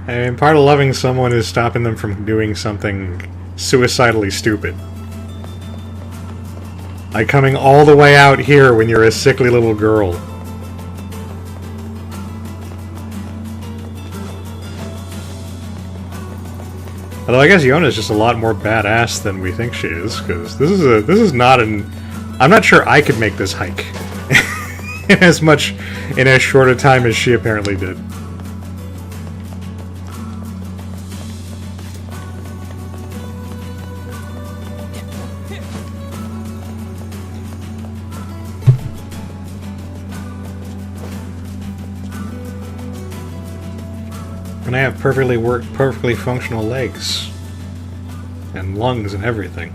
I mean, part of loving someone is stopping them from doing something suicidally stupid. Like coming all the way out here when you're a sickly little girl. Although I guess Yona's just a lot more badass than we think she is, because this is not an... I'm not sure I could make this hike in as short a time as she apparently did. And I have perfectly functional legs. And lungs and everything.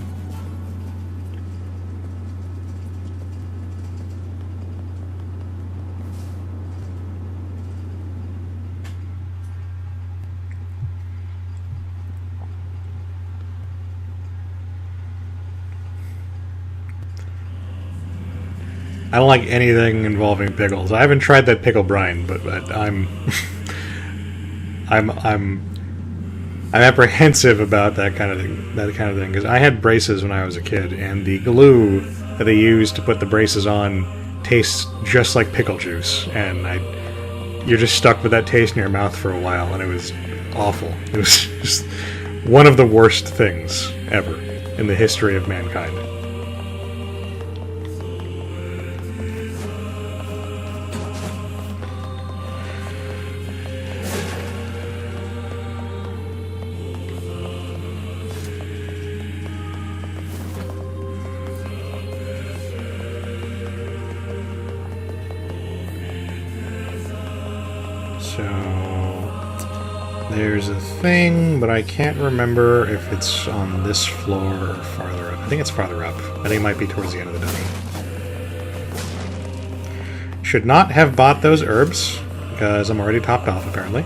I don't like anything involving pickles. I haven't tried that pickle brine, but I'm I'm apprehensive about that kind of thing. Because I had braces when I was a kid, and the glue that they used to put the braces on tastes just like pickle juice, and you're just stuck with that taste in your mouth for a while, and it was awful. It was just one of the worst things ever in the history of mankind. There's a thing, but I can't remember if it's on this floor or farther up. I think it's farther up. I think it might be towards the end of the dungeon. Should not have bought those herbs, because I'm already topped off, apparently.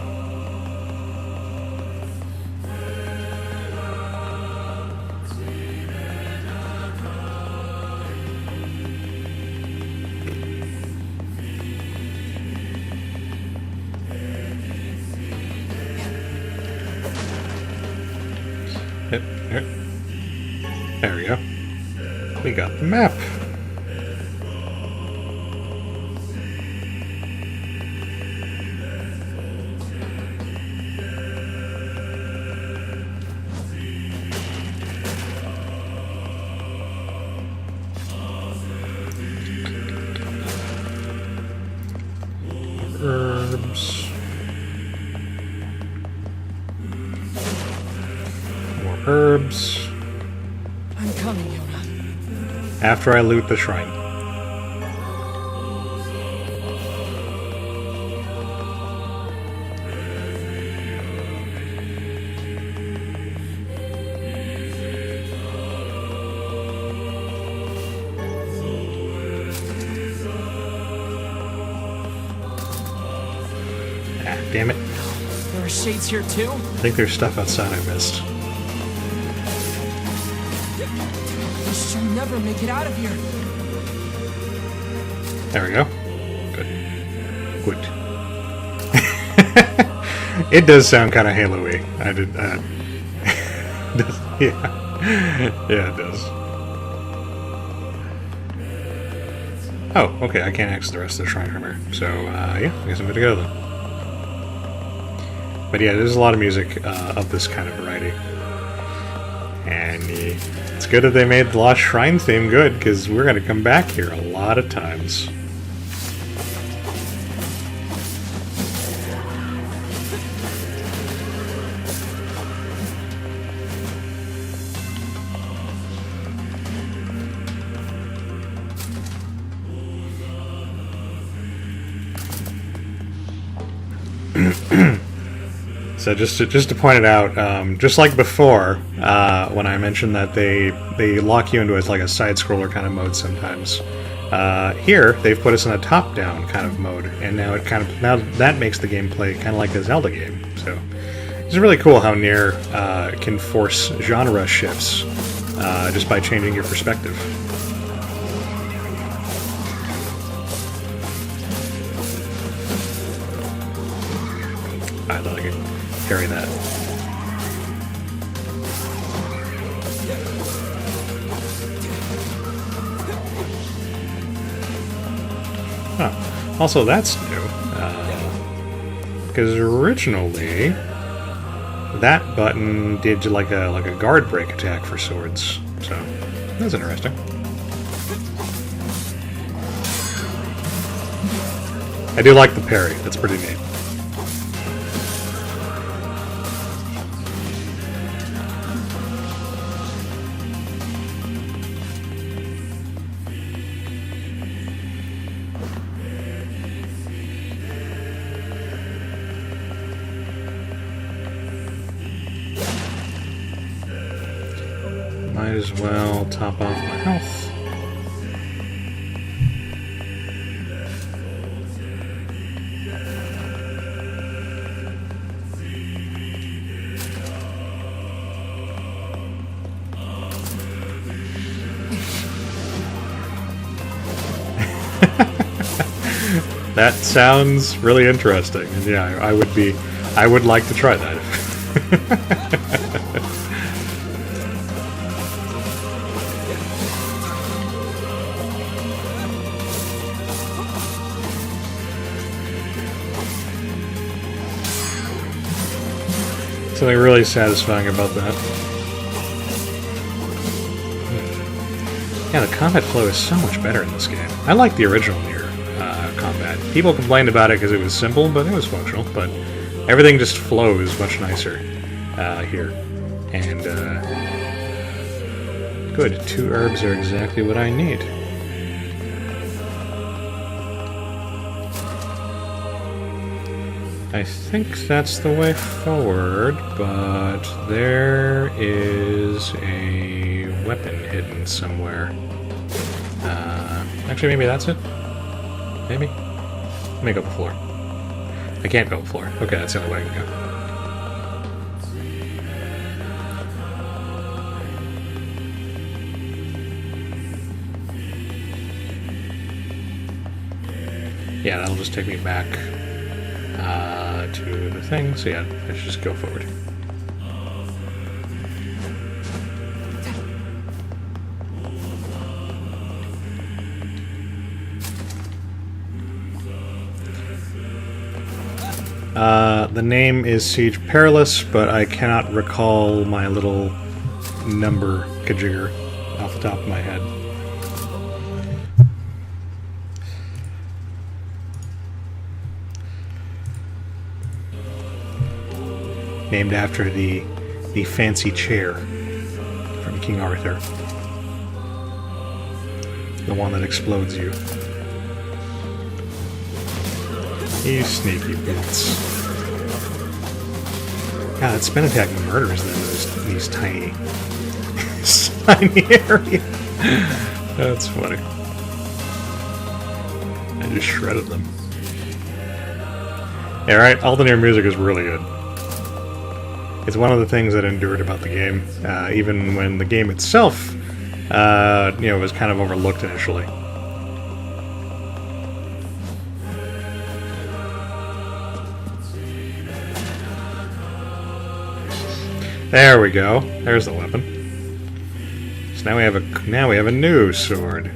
There we go. We got the map. Herbs. More herbs. I'm coming, Yona. After I loot the shrine. Ah, damn it. There are shades here too? I think there's stuff outside I missed. We shall never make it out of here. There we go. Good. Good. It does sound kind of Halo-y. I did that. Yeah. Yeah, it does. Oh, okay, I can't access the rest of the shrine from here. So, yeah, I guess I'm good to go then. But yeah, there's a lot of music of this kind of variety. And it's good that they made the Lost Shrine theme good, because we're going to come back here a lot of times. So just to point it out, just like before, when I mentioned that they lock you into like a side-scroller kind of mode sometimes, here they've put us in a top-down kind of mode, and now that makes the gameplay kind of like a Zelda game. So it's really cool how Nier can force genre shifts just by changing your perspective. I thought I could carry that. Oh, also that's new. Because originally that button did like a guard break attack for swords. So that's interesting. I do like the parry. That's pretty neat. Might as well top off my health. That sounds really interesting, and yeah, I would like to try that. Something really satisfying about that. Yeah, the combat flow is so much better in this game. I like the original Nier combat. People complained about it because it was simple, but it was functional. But everything just flows much nicer here. And good, 2 herbs are exactly what I need. I think that's the way forward, but there is a weapon hidden somewhere. Actually, maybe that's it? Maybe? Let me go up the floor. I can't go up the floor. Okay, that's the only way I can go. Yeah, that'll just take me back to the thing, so yeah, I should just go forward. The name is Siege Perilous, but I cannot recall my little number kajigger off the top of my head. Named after the fancy chair from King Arthur. The one that explodes you. You sneaky boots. God, that spin attack murders them in these tiny areas. That's funny. I just shredded them. Yeah, right, all the Nier music is really good. It's one of the things that endured about the game, even when the game itself, was kind of overlooked initially. There we go. There's the weapon. So now we have a new sword.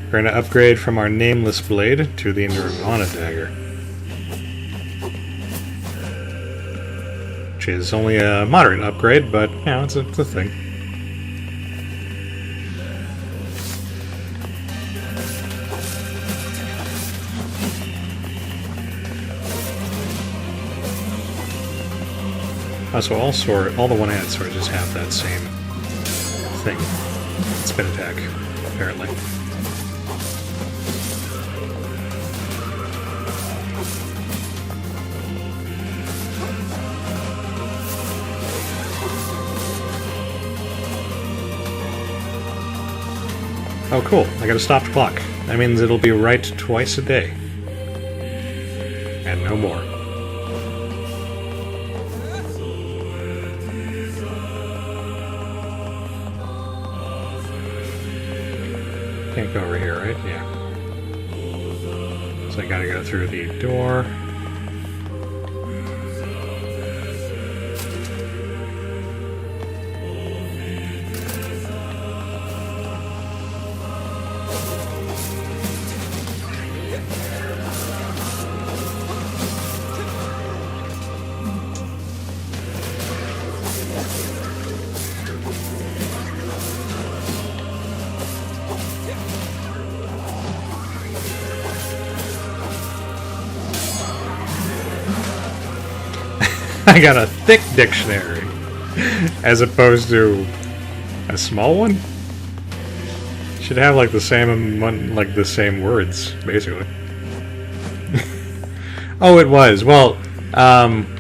We're going to upgrade from our nameless blade to the Nirvana dagger, which is only a moderate upgrade, but it's a thing. So all the one-handed swords just have that same thing. Spin attack, apparently. Oh, cool. I got a stopped clock. That means it'll be right twice a day. And no more. Can't go over here, right? Yeah. So I gotta go through the door. I got a thick dictionary, as opposed to a small one. Should have like the same words, basically. Oh, it was. Well,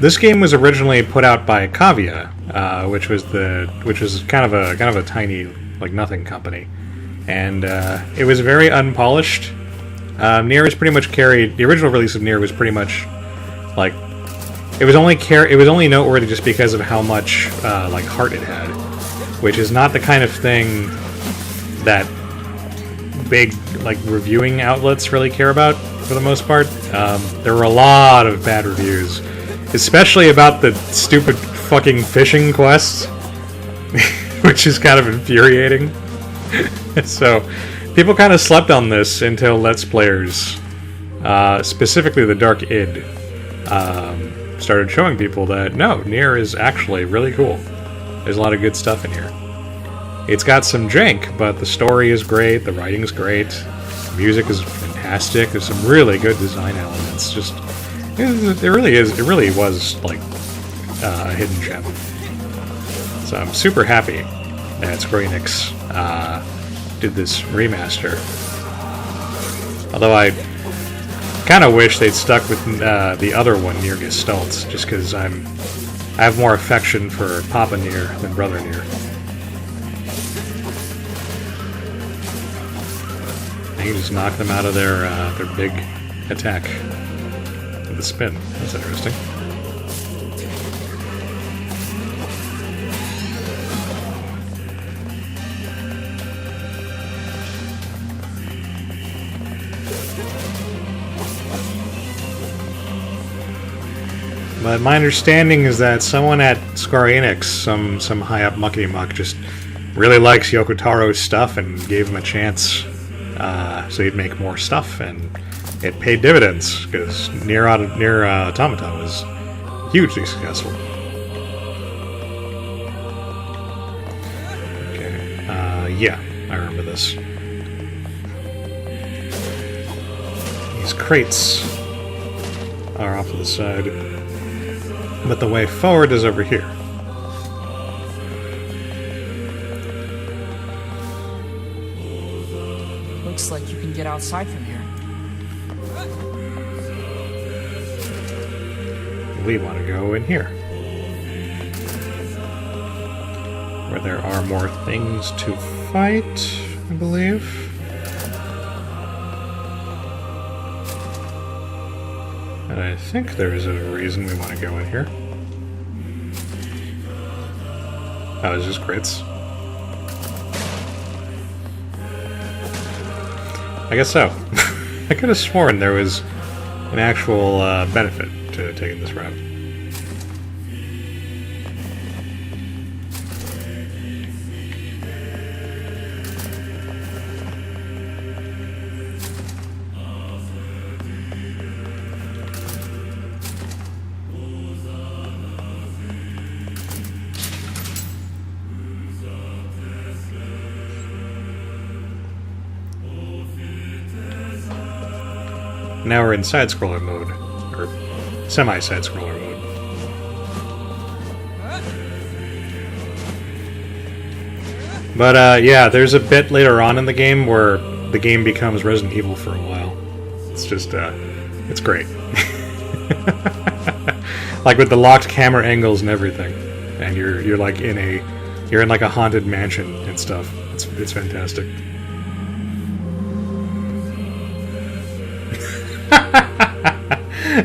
this game was originally put out by Kavia, which was kind of a tiny, like, nothing company, and it was very unpolished. Nier was pretty much carried. The original release of Nier was pretty much like. It was only noteworthy just because of how much like heart it had, which is not the kind of thing that big like reviewing outlets really care about for the most part. There were a lot of bad reviews, especially about the stupid fucking fishing quests, which is kind of infuriating. So people kind of slept on this until Let's Players, specifically the Dark id, started showing people that, no, Nier is actually really cool. There's a lot of good stuff in here. It's got some jank, but the story is great, the writing's great, the music is fantastic, there's some really good design elements. Just, it really was, like, a hidden gem. So I'm super happy that Square Enix did this remaster. Although I kind of wish they'd stuck with the other one, Nier Gestalt, just because I have more affection for Papa Nier than Brother Nier. I can just knock them out of their big attack with a spin. That's interesting. But my understanding is that someone at Square Enix, some high up muckety muck, just really likes Yoko Taro's stuff and gave him a chance, so he'd make more stuff, and it paid dividends because Nier Automata was hugely successful. Okay, yeah, I remember this. These crates are off to the side. But the way forward is over here. Looks like you can get outside from here. We want to go in here, where there are more things to fight, I believe. And I think there is a reason we want to go in here. Oh, it's just crits. I guess so. I could have sworn there was an actual benefit to taking this route. Now we're in side-scroller mode, or semi-side-scroller mode. But yeah, there's a bit later on in the game where the game becomes Resident Evil for a while. It's just, it's great. Like with the locked camera angles and everything, and you're like in like a haunted mansion and stuff. It's fantastic.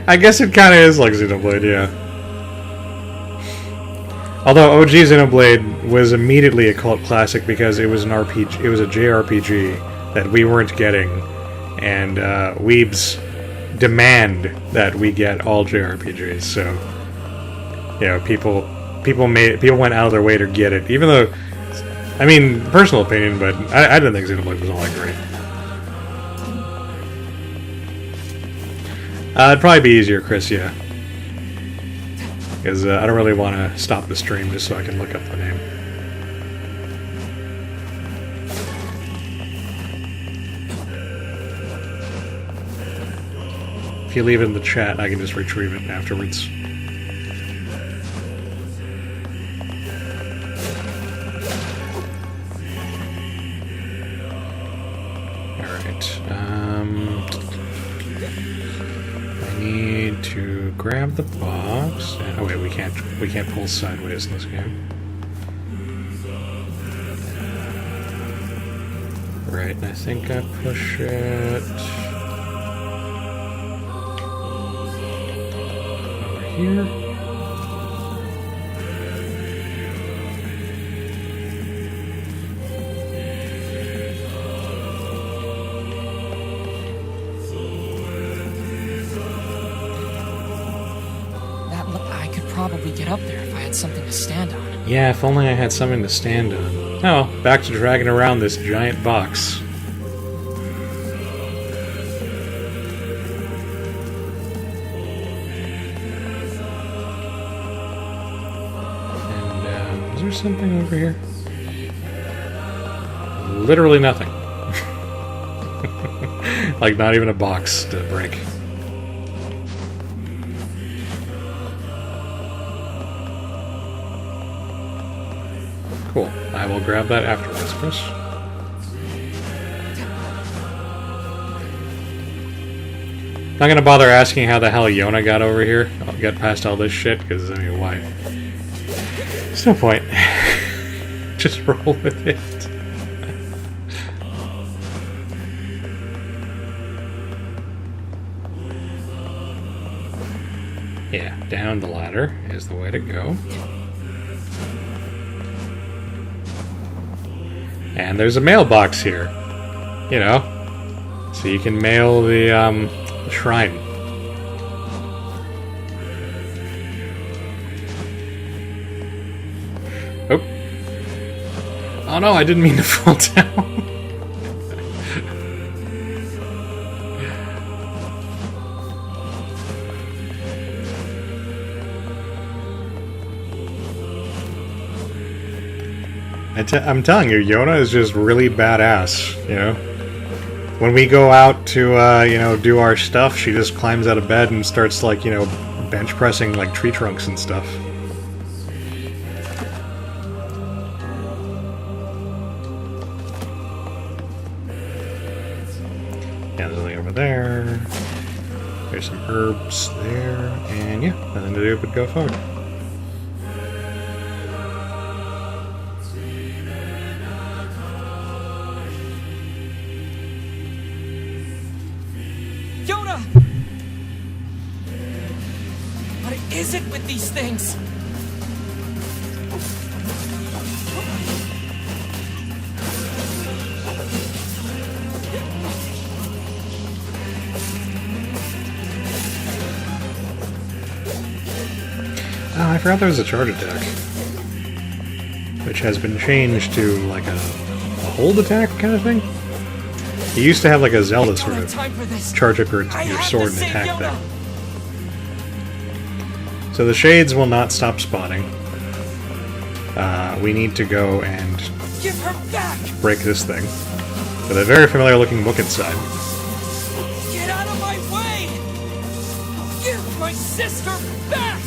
I guess it kind of is like Xenoblade, yeah. Although OG Xenoblade was immediately a cult classic because it was an RPG, it was a JRPG that we weren't getting, and weebs demand that we get all JRPGs. So, you know, people went out of their way to get it, even though, I mean, personal opinion, but I didn't think Xenoblade was all that great. It'd probably be easier, Chris, yeah. Because I don't really want to stop the stream just so I can look up the name. If you leave it in the chat, I can just retrieve it afterwards. Alright, I need to grab the box. Oh wait, we can't pull sideways in this game. Right, and I think I push it over here. Probably get up there if I had something to stand on. Yeah, if only I had something to stand on. Oh, well, back to dragging around this giant box. And, is there something over here? Literally nothing. Like, not even a box to break. Cool. I will grab that afterwards, Chris. Not gonna bother asking how the hell Yona got over here. I'll get past all this shit, because, I mean, why? There's no point. Just roll with it. Yeah, down the ladder is the way to go. And there's a mailbox here, you know, so you can mail the shrine. Oh. Oh no, I didn't mean to fall down. I'm telling you, Yona is just really badass, you know? When we go out to, you know, do our stuff, she just climbs out of bed and starts, like, you know, bench pressing, like, tree trunks and stuff. Yeah, there's something over there. There's some herbs there, and yeah, nothing to do but go forward. Is it with these things? Oh, I forgot there was a charge attack, which has been changed to like a hold attack kind of thing. You used to have like a Zelda sort of charge up your sword and attack thing. So the shades will not stop spawning. We need to go and give her back. Break this thing with a very familiar looking book inside. Get out of my way! Give my sister back!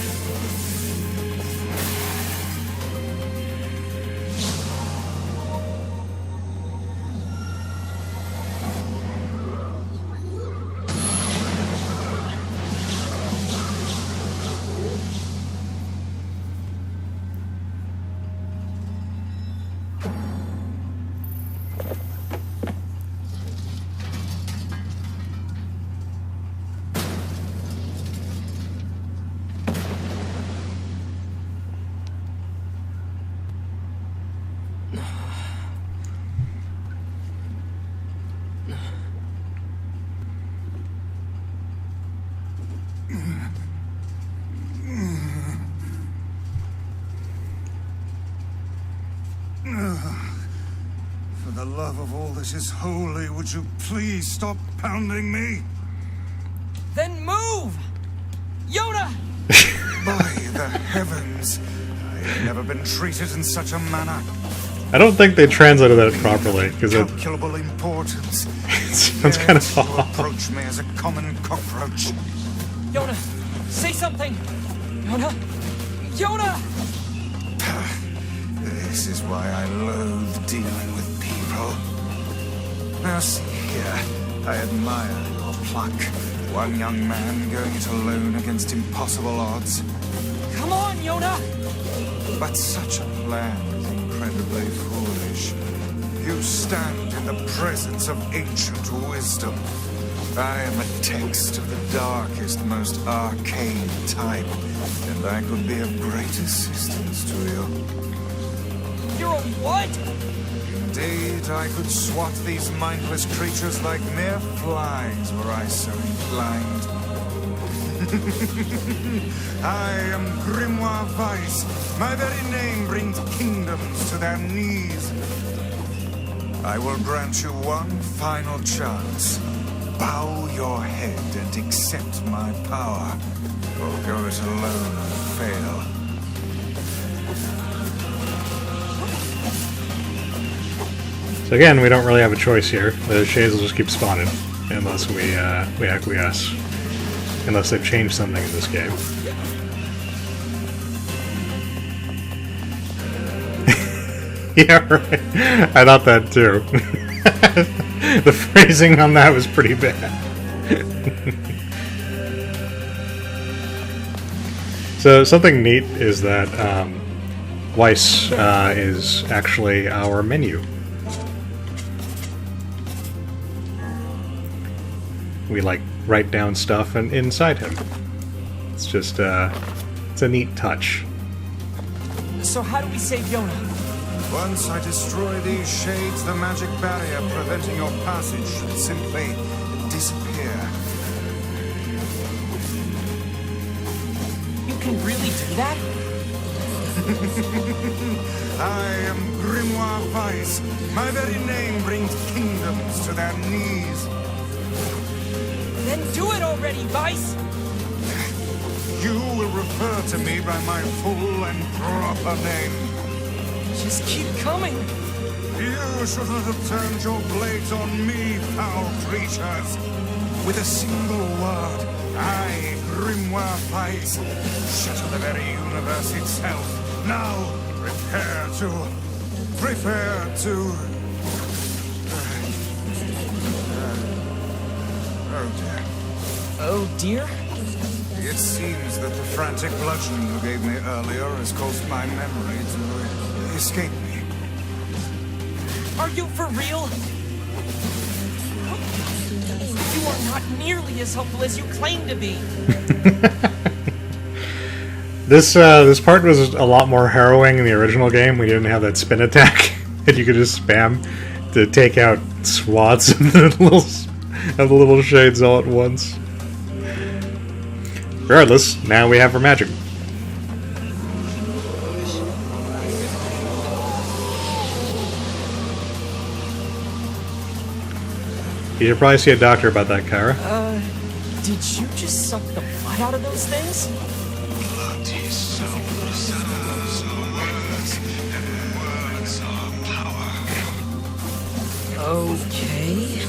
For the love of all that is holy, would you please stop pounding me? Then move! Yoda! By the heavens, I have never been treated in such a manner. I don't think they translated that properly, because it Calculable importance. sounds kind of You off. approach me as a common cockroach. Yoda, say something! Yoda! Yoda! This is why I loathe dealing with people. Now see here, I admire your pluck. One young man going it alone against impossible odds. Come on, Yoda! But such a plan is incredibly foolish. You stand in the presence of ancient wisdom. I am a text of the darkest, most arcane type, and I could be of great assistance to you. You're a what? Indeed, I could swat these mindless creatures like mere flies were I so inclined. I am Grimoire Weiss. My very name brings kingdoms to their knees. I will grant you one final chance. Bow your head and accept my power, or go it alone and fail. So again, we don't really have a choice here. The shades will just keep spawning unless we acquiesce. Unless they've changed something in this game. Yeah, right. I thought that too. The phrasing on that was pretty bad. So something neat is that Weiss is actually our menu. We like write down stuff and inside him. It's just it's a neat touch. So how do we save Yoda? Once I destroy these shades, the magic barrier preventing your passage should simply disappear. You can really do that? I am Grimoire Weiss. My very name brings kingdoms to their knees. Then do it already, Weiss! You will refer to me by my full and proper name. Just keep coming! You shouldn't have turned your blades on me, foul creatures. With a single word, I, Grimoire Weiss, shatter the very universe itself. Now, prepare to... Oh dear? It seems that the frantic bludgeoning you gave me earlier has caused my memory to escape me. Are you for real? You are not nearly as helpful as you claim to be. This part was a lot more harrowing in the original game. We didn't have that spin attack that you could just spam to take out swaths of the little shades all at once. Regardless, now we have our magic. You should probably see a doctor about that, Kyra. Did you just suck the blood out of those things? Bloody souls, words, and words are power. Okay.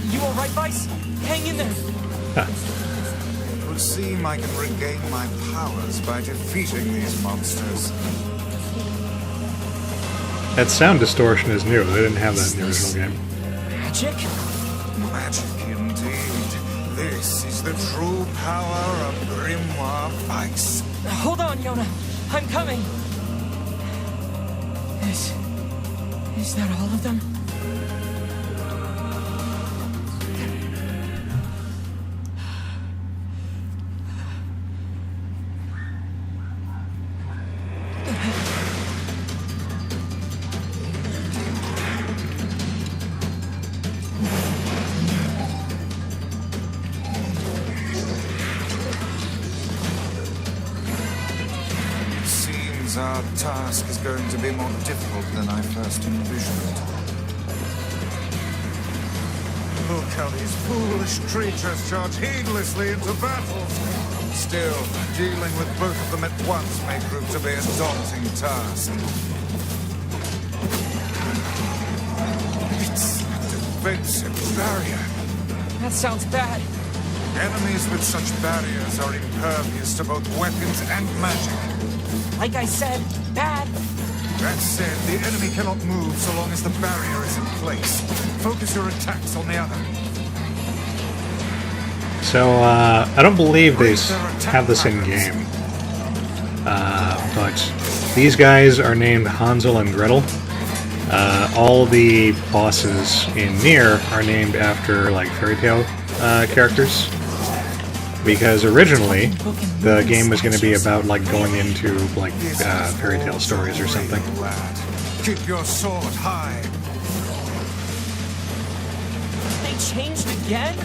You alright, Weiss? Hang in there. It would seem I can regain my powers by defeating these monsters. That sound distortion is new. They didn't have that in the original game. Magic? Magic indeed. This is the true power of Grimoire Weiss. Hold on, Yoda. I'm coming. Is that all of them? Our task is going to be more difficult than I first envisioned. Look how these foolish creatures charge heedlessly into battle. Still, dealing with both of them at once may prove to be a daunting task. It's a defensive barrier. That sounds bad. Enemies with such barriers are impervious to both weapons and magic. Like I said, bad. That said, the enemy cannot move so long as the barrier is in place. Focus your attacks on the other. So, I don't believe they have this in-game. But these guys are named Hansel and Gretel. All the bosses in Nier are named after, like, fairy tale characters. Because originally, the game was going to be about, like, going into, like, fairy tale stories or something. Keep your sword high. They changed again?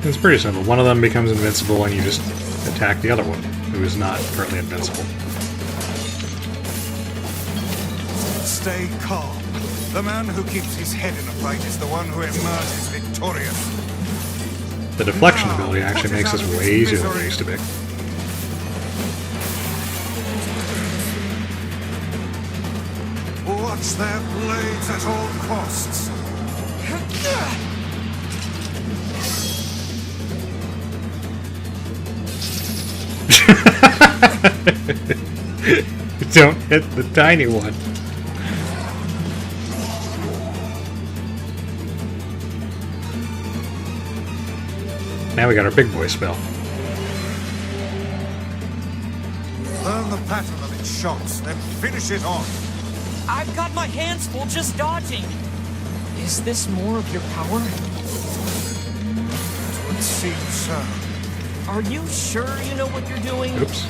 It's pretty simple. One of them becomes invincible and you just attack the other one, who is not currently invincible. Stay calm. The man who keeps his head in a fight is the one who emerges victorious. The deflection ability actually makes this way easier than it used to be. Watch their blades at all costs. Don't hit the tiny one. Now we got our big boy spell. Learn the pattern of its shots, then finish it off. I've got my hands full just dodging. Is this more of your power? It would seem so. Are you sure you know what you're doing? Oops.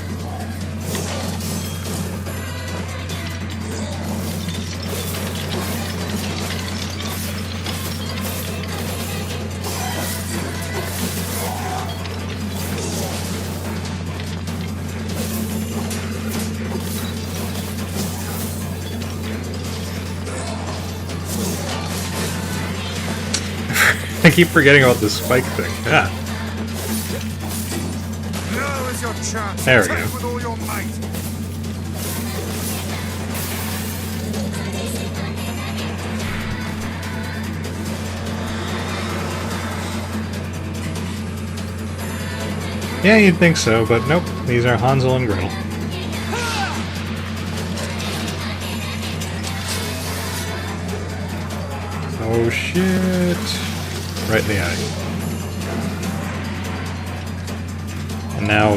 I keep forgetting about the spike thing. Ah. Now is your chance. There we Attack go. with all your might. Yeah, you'd think so, but nope. These are Hansel and Gretel. Oh shit. Right in the eye. And now,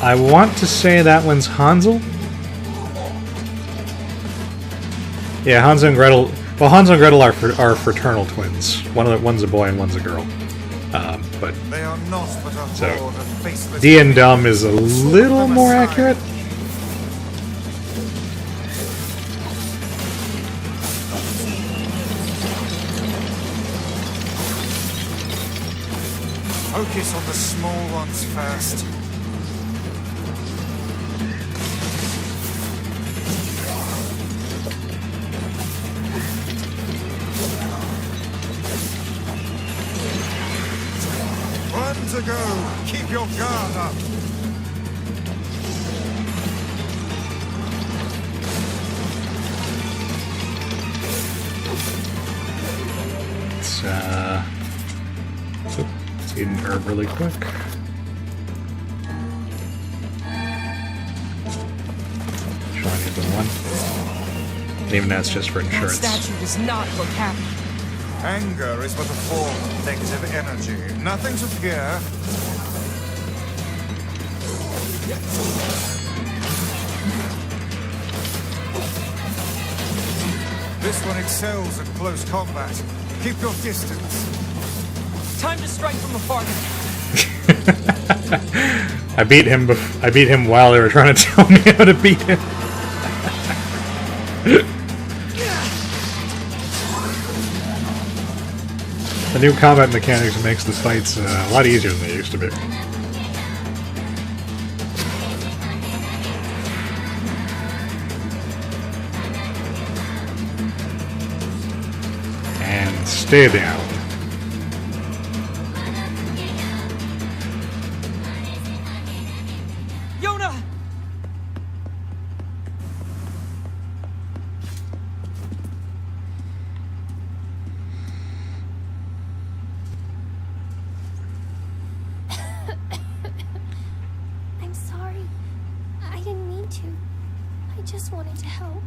I want to say that one's Hansel. Yeah, Hansel and Gretel. Well, Hansel and Gretel are fraternal twins. One's a boy and one's a girl. But They are not but a So, horde of faceless D and Dumb is a little more accurate. Focus on the small ones first. One to go. Keep your guard up. Let's eat an herb really quick. Shiny the one. And even that's just for That insurance. statue does not look happy. Anger is but a form of negative energy. Nothing to fear. This one excels at close combat. Keep your distance. Time to strike from afar. I beat him while they were trying to tell me how to beat him. The new combat mechanics makes the fights a lot easier than they used to be. Stay down. Yona! I'm sorry. I didn't mean to. I just wanted to help.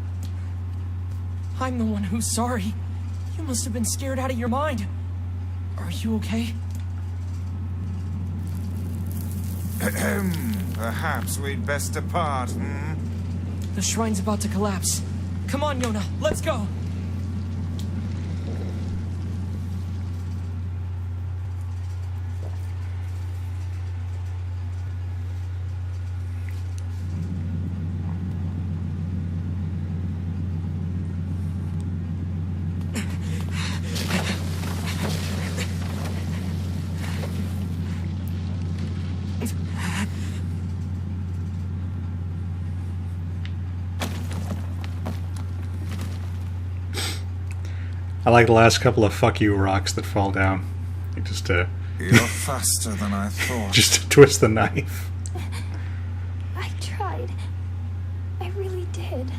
I'm the one who's sorry. You must have been scared out of your mind. Are you okay? Perhaps we'd best depart, hmm? The shrine's about to collapse. Come on, Yona, let's go! I like the last couple of fuck you rocks that fall down. Just to You're faster than I thought. just to twist the knife. I tried. I really did.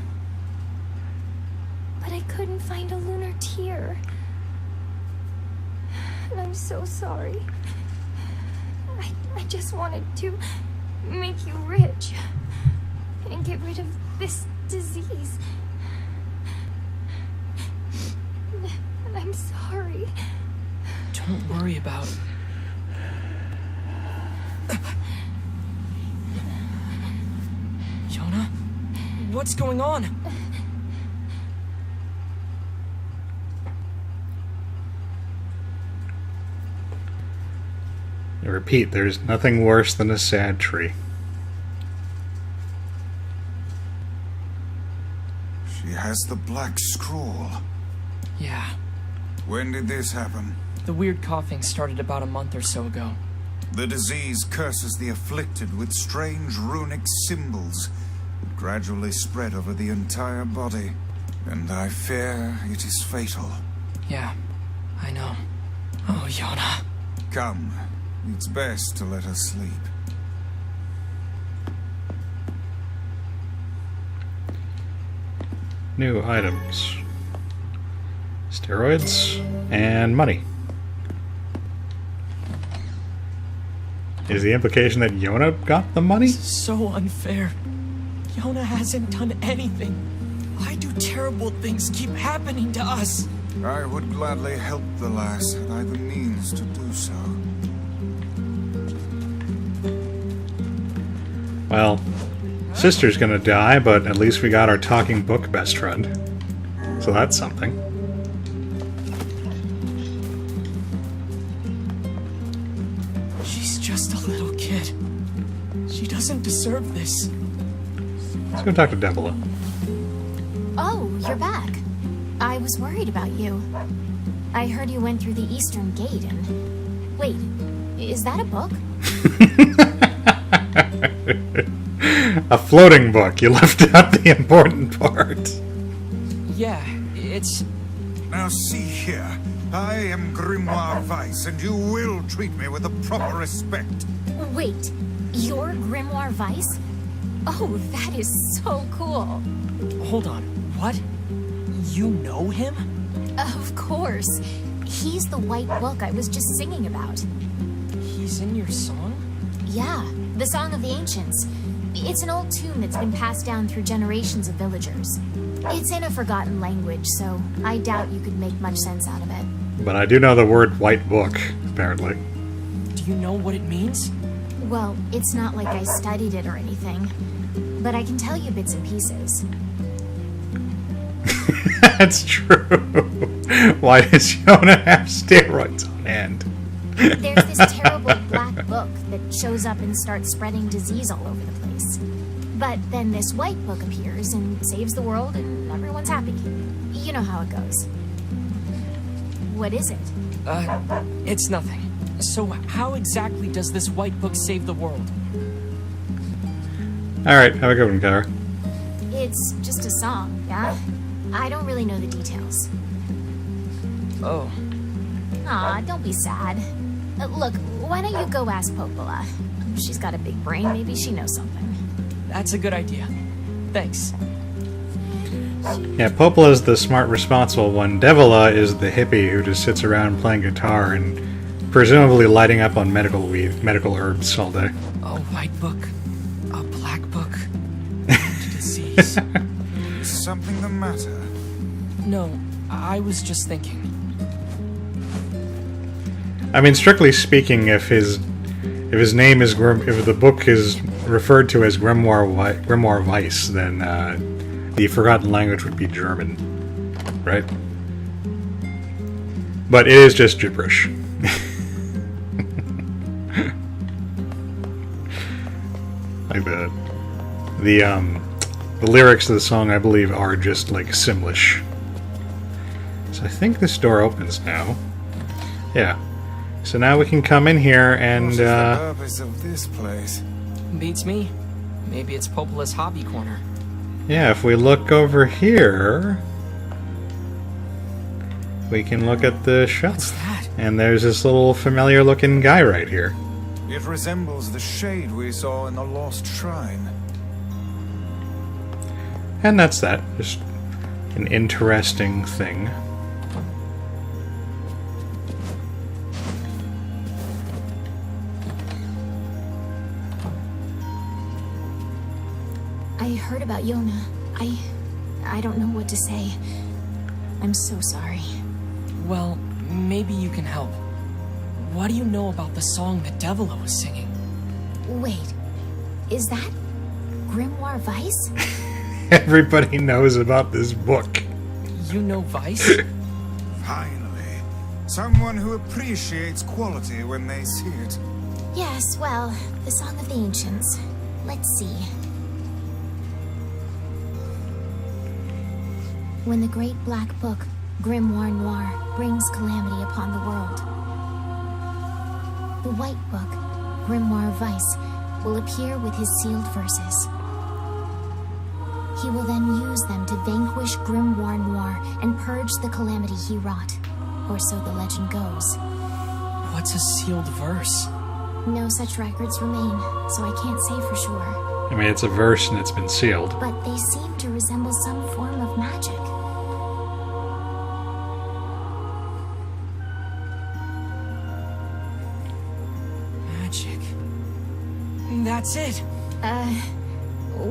But I couldn't find a lunar tear. And I'm so sorry. I just wanted to make you rich. And get rid of this disease. I'm sorry. Don't worry about it. Yona? What's going on? I repeat, there's nothing worse than a sad tree. She has the black scroll. Yeah. When did this happen? The weird coughing started about a month or so ago. The disease curses the afflicted with strange runic symbols that gradually spread over the entire body. And I fear it is fatal. Yeah, I know. Oh, Yona. Come, it's best to let her sleep. New items. Steroids and money. Is the implication that Yona got the money? So unfair. Yona hasn't done anything. Why do terrible things keep happening to us? I would gladly help the lass had I the means to do so. Well, sister's gonna die, but at least we got our talking book best friend. So that's something. She's just a little kid. She doesn't deserve this. Let's go talk to Debola. Oh, you're back. I was worried about you. I heard you went through the eastern gate and... Wait, is that a book? A floating book. You left out the important part. Yeah, it's... Now see here, I am Grimoire Weiss, and you will treat me with the proper respect. Wait, you're Grimoire Weiss? Oh, that is so cool. Hold on, what? You know him? Of course. He's the white book I was just singing about. He's in your song? Yeah, the Song of the Ancients. It's an old tune that's been passed down through generations of villagers. It's in a forgotten language, so I doubt you could make much sense out of it. But I do know the word white book, apparently. Do you know what it means? Well, it's not like I studied it or anything, but I can tell you bits and pieces. That's true. Why does Yona have steroids on hand? There's this terrible black book that shows up and starts spreading disease all over the place. But then this white book appears and saves the world and everyone's happy. You know how it goes. What is it? It's nothing. So how exactly does this white book save the world? Alright, have a good one, Kyra. It's just a song, yeah? I don't really know the details. Oh, Aw, don't be sad. Look, why don't you go ask Popola? She's got a big brain, maybe she knows something. That's a good idea. Thanks. Yeah, Popola's the smart, responsible one. Devila is the hippie who just sits around playing guitar and presumably lighting up on medical herbs all day. A white book. A black book. And disease. Is something the matter? No, I was just thinking. I mean, strictly speaking, if his name is if the book is referred to as Grimoire Weiss, then the forgotten language would be German, right? But it is just gibberish. Like the lyrics of the song, I believe, are just like Simlish. So I think this door opens now. Yeah. So now we can come in here and, What is the purpose of this place? Beats me. Maybe it's Popola's hobby corner. yeah, if we look over here, we can look at the What's shelf. that? And there's this little familiar-looking guy right here. It resembles the shade we saw in the lost shrine. And that's that. Just an interesting thing. I heard about Yona. I don't know what to say. I'm so sorry. Well, maybe you can help. What do you know about the song that Devila was singing? Wait, is that Grimoire Weiss? Everybody knows about this book. You know Vice? Finally, someone who appreciates quality when they see it. Yes, well, the Song of the Ancients. Let's see. When the great black book, Grimoire Noir, brings calamity upon the world, the white book, Grimoire Weiss, will appear with his sealed verses. He will then use them to vanquish Grimoire Noir and purge the calamity he wrought, or so the legend goes. What's a sealed verse? No such records remain, so I can't say for sure. I mean, it's a verse and it's been sealed. But they seem to resemble some form of magic. Magic. That's it.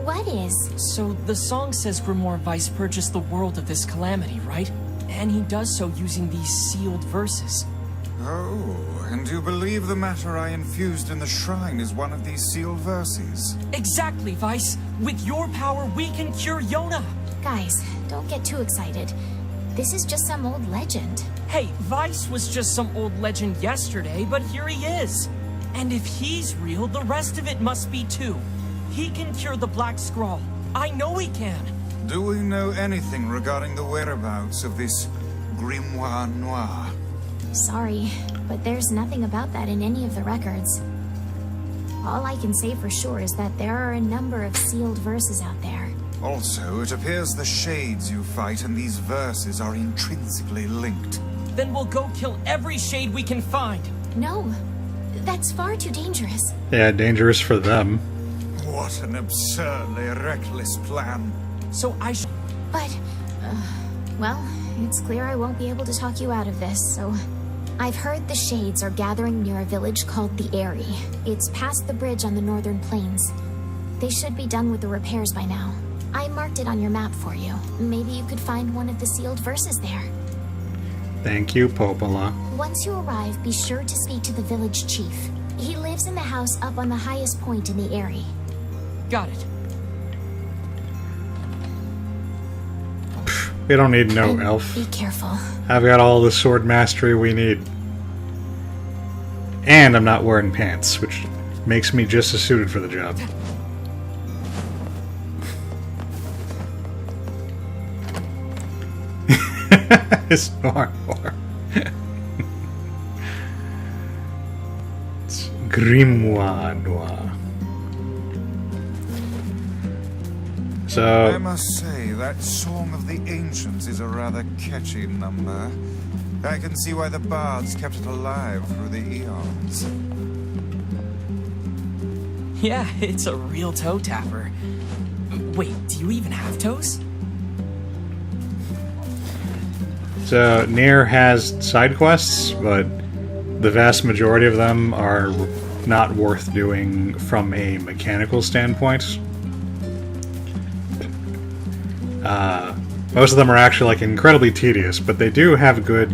What is? So the song says Grimoire Weiss purchased the world of this calamity, right? And he does so using these sealed verses. Oh, and you believe the matter I infused in the shrine is one of these sealed verses? Exactly, Weiss. With your power, we can cure Yona. Guys, don't get too excited. This is just some old legend. Hey, Weiss was just some old legend yesterday, but here he is. And if he's real, the rest of it must be too. He can cure the Black Scrawl. I know he can. Do we know anything regarding the whereabouts of this Grimoire Noir? Sorry, but there's nothing about that in any of the records. All I can say for sure is that there are a number of sealed verses out there. Also, it appears the shades you fight in these verses are intrinsically linked. Then we'll go kill every shade we can find. No, that's far too dangerous. Yeah, dangerous for them. What an absurdly reckless plan. So I should... But, well, it's clear I won't be able to talk you out of this, so... I've heard the Shades are gathering near a village called the Eyrie. It's past the bridge on the northern plains. They should be done with the repairs by now. I marked it on your map for you. Maybe you could find one of the sealed verses there. Thank you, Popola. Once you arrive, be sure to speak to the village chief. He lives in the house up on the highest point in the Eyrie. Got it. We don't need no And elf. Be careful. I've got all the sword mastery we need. And I'm not wearing pants, which makes me just as suited for the job. It's Noir. It's Grimoire Noir. I So, must say, that Song of the Ancients is a rather catchy number. I can see why the bards kept it alive through the eons. Yeah, it's a real toe tapper. Wait, do you even have toes? So, Nier has side quests, but the vast majority of them are not worth doing from a mechanical standpoint. Most of them are actually like incredibly tedious, but they do have good,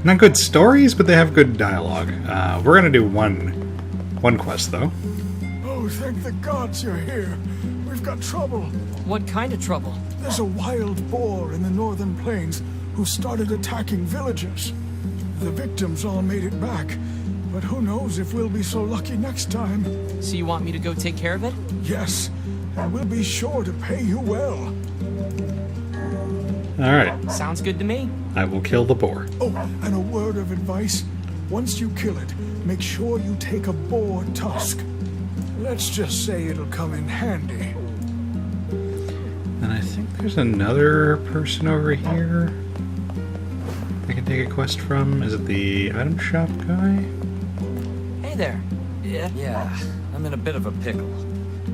not good stories, but they have good dialogue. We're gonna do one quest though. Oh, thank the gods you're here. We've got trouble. What kind of trouble? There's a wild boar in the northern plains who started attacking villagers. The victims all made it back, but who knows if we'll be so lucky next time. So you want me to go take care of it? Yes, and we'll be sure to pay you well. Alright, Sounds good to me. I will kill the boar. Oh, and a word of advice. Once you kill it, make sure you take a boar tusk. Let's just say it'll come in handy. And I think there's another person over here I can take a quest from. Is it the item shop guy? Hey there. Yeah, I'm in a bit of a pickle.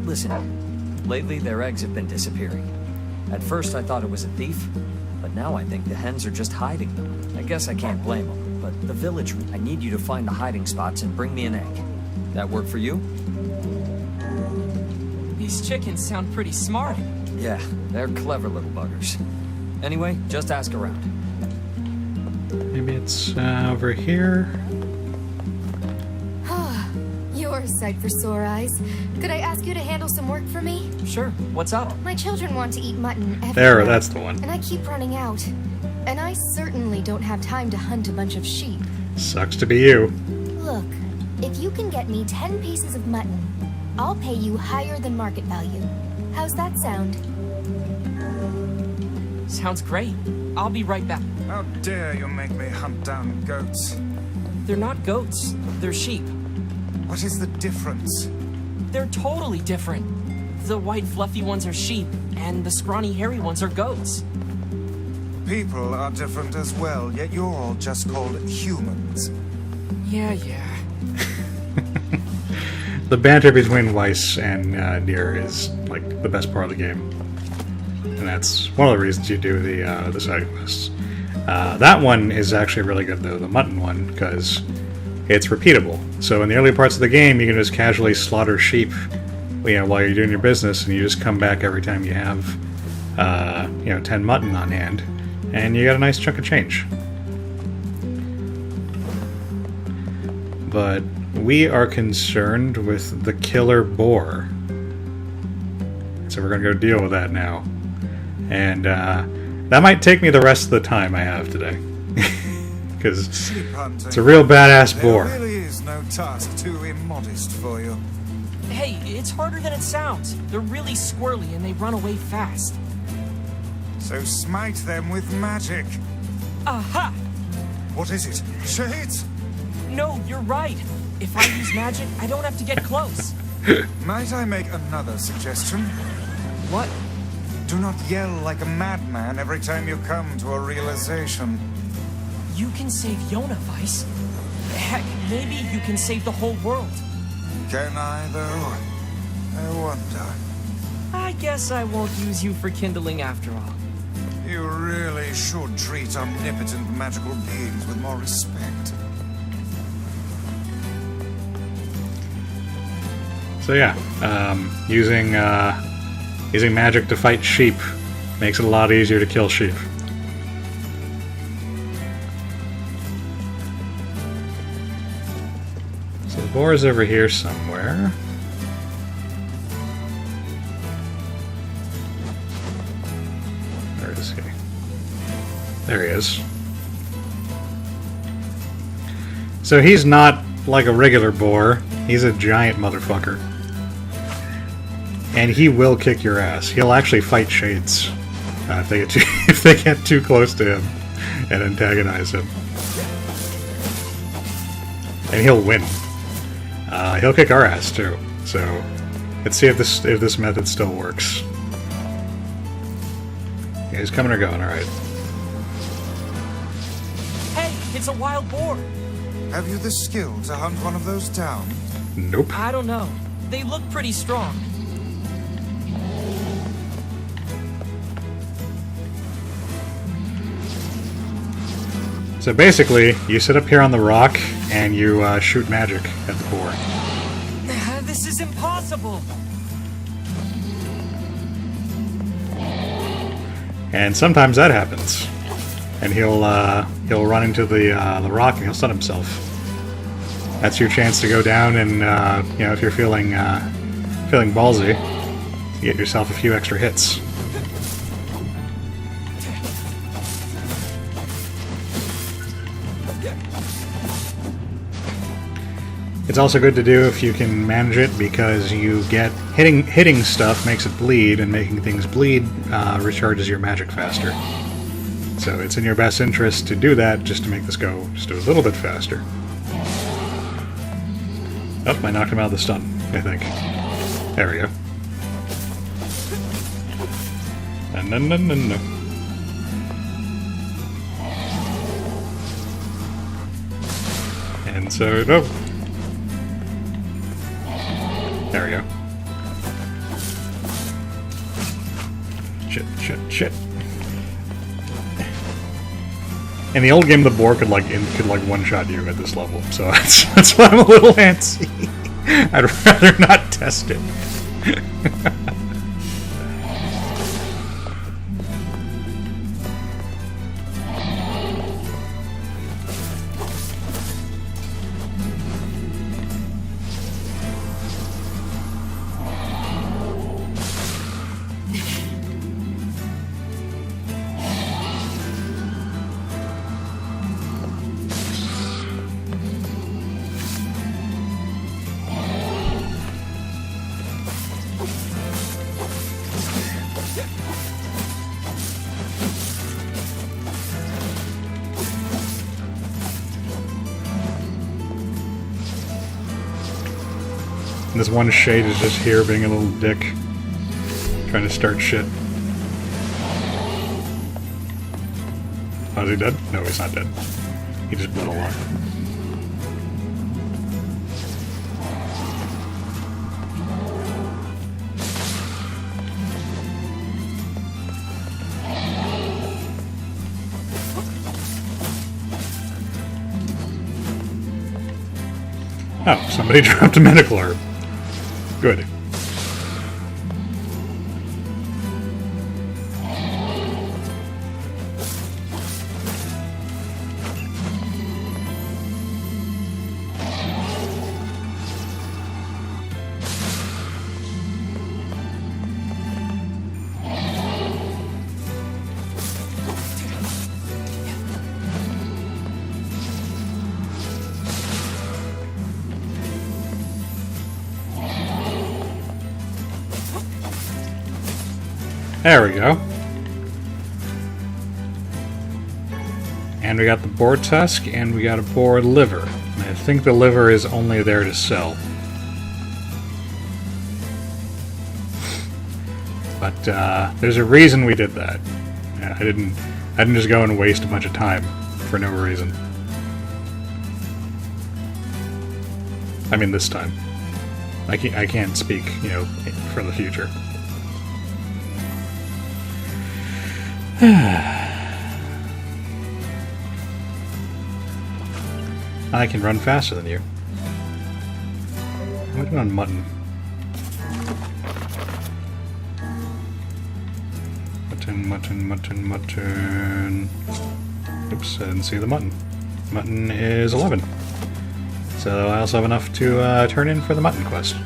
Listen, lately their eggs have been disappearing. At first I thought it was a thief, but now I think the hens are just hiding them. I guess I can't blame them, but the village, I need you to find the hiding spots and bring me an egg. That work for you? These chickens sound pretty smart. Yeah, they're clever little buggers. Anyway, just ask around. Maybe it's over here. You're a sight for sore eyes. Could I ask you to handle some work for me? Sure, what's up? My children want to eat mutton every There, night, that's the one. and I keep running out. And I certainly don't have time to hunt a bunch of sheep. Sucks to be you. Look, if you can get me 10 pieces of mutton, I'll pay you higher than market value. How's that sound? Sounds great. I'll be right back. How dare you make me hunt down goats? They're not goats, they're sheep. What is the difference? They're totally different. The white fluffy ones are sheep, and the scrawny hairy ones are goats. People are different as well, yet you're all just called humans. Yeah. The banter between Weiss and Nier is like the best part of the game, and that's one of the reasons you do the side quests. That one is actually really good though, the mutton one, because it's repeatable. So in the early parts of the game, you can just casually slaughter sheep, while you're doing your business, and you just come back every time you have, 10 mutton on hand, and you got a nice chunk of change. But we are concerned with the killer boar, so we're gonna go deal with that now, and that might take me the rest of the time I have today. Because it's a real badass boar. There really is no task too immodest for you. Hey, it's harder than it sounds. They're really squirrely and they run away fast. So smite them with magic. Aha! What is it? Shades? No, you're right. If I use magic, I don't have to get close. Might I make another suggestion? What? Do not yell like a madman every time you come to a realization. You can save Yona, Weiss. Heck, maybe you can save the whole world. Can I, though? I wonder. I guess I won't use you for kindling after all. You really should treat omnipotent magical beings with more respect. So yeah, using magic to fight sheep makes it a lot easier to kill sheep. So the boar is over here somewhere. Where is he? There he is. So he's not like a regular boar. He's a giant motherfucker. And he will kick your ass. He'll actually fight Shades if they get too close to him and antagonize him. And he'll win. He'll kick our ass too. So let's see if this method still works. Yeah, he's coming or going. All right. It's a wild boar. Have you the skill to hunt one of those down? Nope. I don't know. They look pretty strong. So basically, you sit up here on the rock and you shoot magic at the boar. This is impossible. And sometimes that happens, and he'll run into the rock and he'll stun himself. That's your chance to go down and you know, if you're feeling ballsy, you get yourself a few extra hits. It's also good to do if you can manage it, because you get hitting stuff makes it bleed, and making things bleed recharges your magic faster. So it's in your best interest to do that, just to make this go just a little bit faster. Oh, I knocked him out of the stun, I think. There we go. No. And so, oh. There we go. Shit. In the old game, the boar could one-shot you at this level, so that's why I'm a little antsy. I'd rather not test it. And this one shade is just here being a little dick, trying to start shit. Oh, is he dead? No, he's not dead. He just bled along. Oh, somebody dropped a medical herb. Good. There we go. And we got the boar tusk, and we got a boar liver. And I think the liver is only there to sell. But there's a reason we did that. I didn't just go and waste a bunch of time for no reason. I mean, this time. I can't speak, you know, for the future. I can run faster than you. What am I doing on mutton? Mutton. Oops, I didn't see the mutton. Mutton is 11. So I also have enough to turn in for the mutton quest.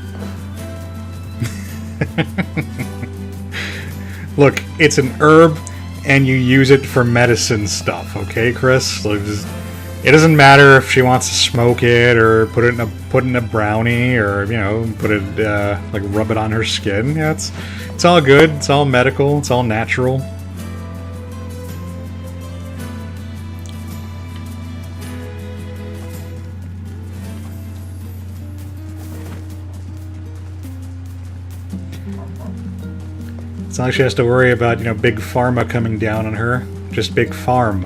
Look, it's an herb, and you use it for medicine stuff, okay, Chris? Like, it doesn't matter if she wants to smoke it or put it in a brownie, or, you know, put it like rub it on her skin. Yeah, it's all good. It's all medical. It's all natural. It's not like she has to worry about, you know, big pharma coming down on her. Just big farm,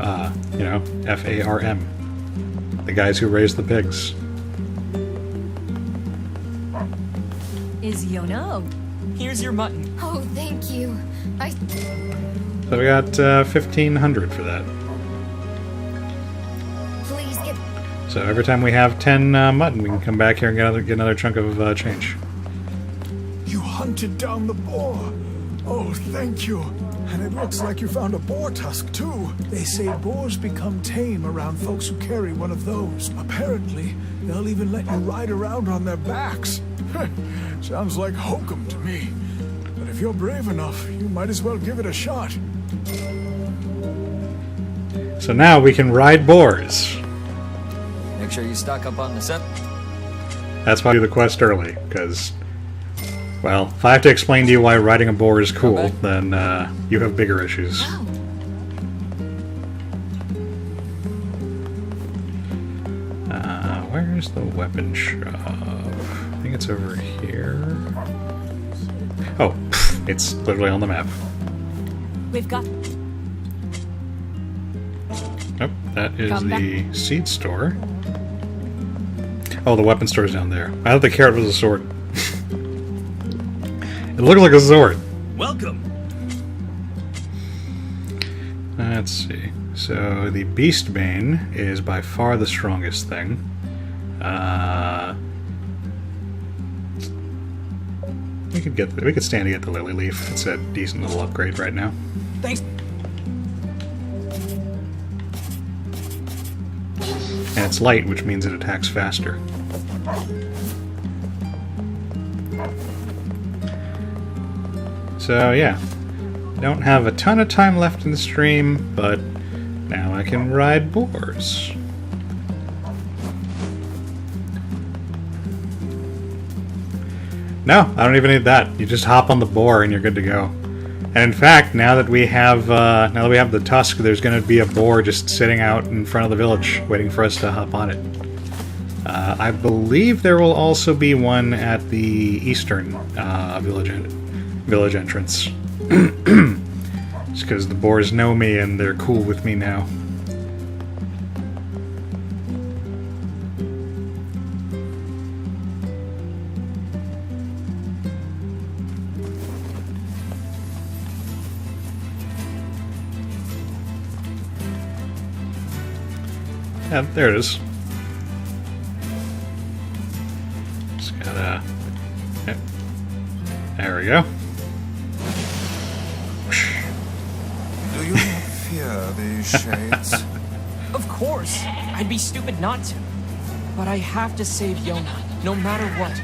you know, F-A-R-M. The guys who raised the pigs. Is Yona? Here's your mutton. Oh, thank you. So we got 1,500 for that. Please get. So every time we have 10 mutton, we can come back here and get another chunk of change. You hunted down the boar. Oh, thank you. And it looks like you found a boar tusk, too. They say boars become tame around folks who carry one of those. Apparently, they'll even let you ride around on their backs. Sounds like hokum to me. But if you're brave enough, you might as well give it a shot. So now we can ride boars. Make sure you stock up on the set. That's why I do the quest early, because, well, if I have to explain to you why riding a boar is cool, Okay. then you have bigger issues. Wow. Where's the weapon shop? I think it's over here. Oh, it's literally on the map. We've got. Oh, that is Come the seed store. Oh, the weapon store's down there. I thought the carrot was a sword. It looked like a sword. Welcome. Let's see. So the Beastbane is by far the strongest thing. We could stand to get the Lily Leaf. It's a decent little upgrade right now. Thanks. And it's light, which means it attacks faster. So yeah, don't have a ton of time left in the stream, but now I can ride boars. No, I don't even need that. You just hop on the boar and you're good to go. And in fact, now that we have the tusk, there's going to be a boar just sitting out in front of the village, waiting for us to hop on it. I believe there will also be one at the eastern village entrance. Just because the boars know me and they're cool with me now. Yeah, there it is. Just gotta... Yep. There we go. Do you not fear these shades? Of course. I'd be stupid not to. But I have to save Yona, no matter what.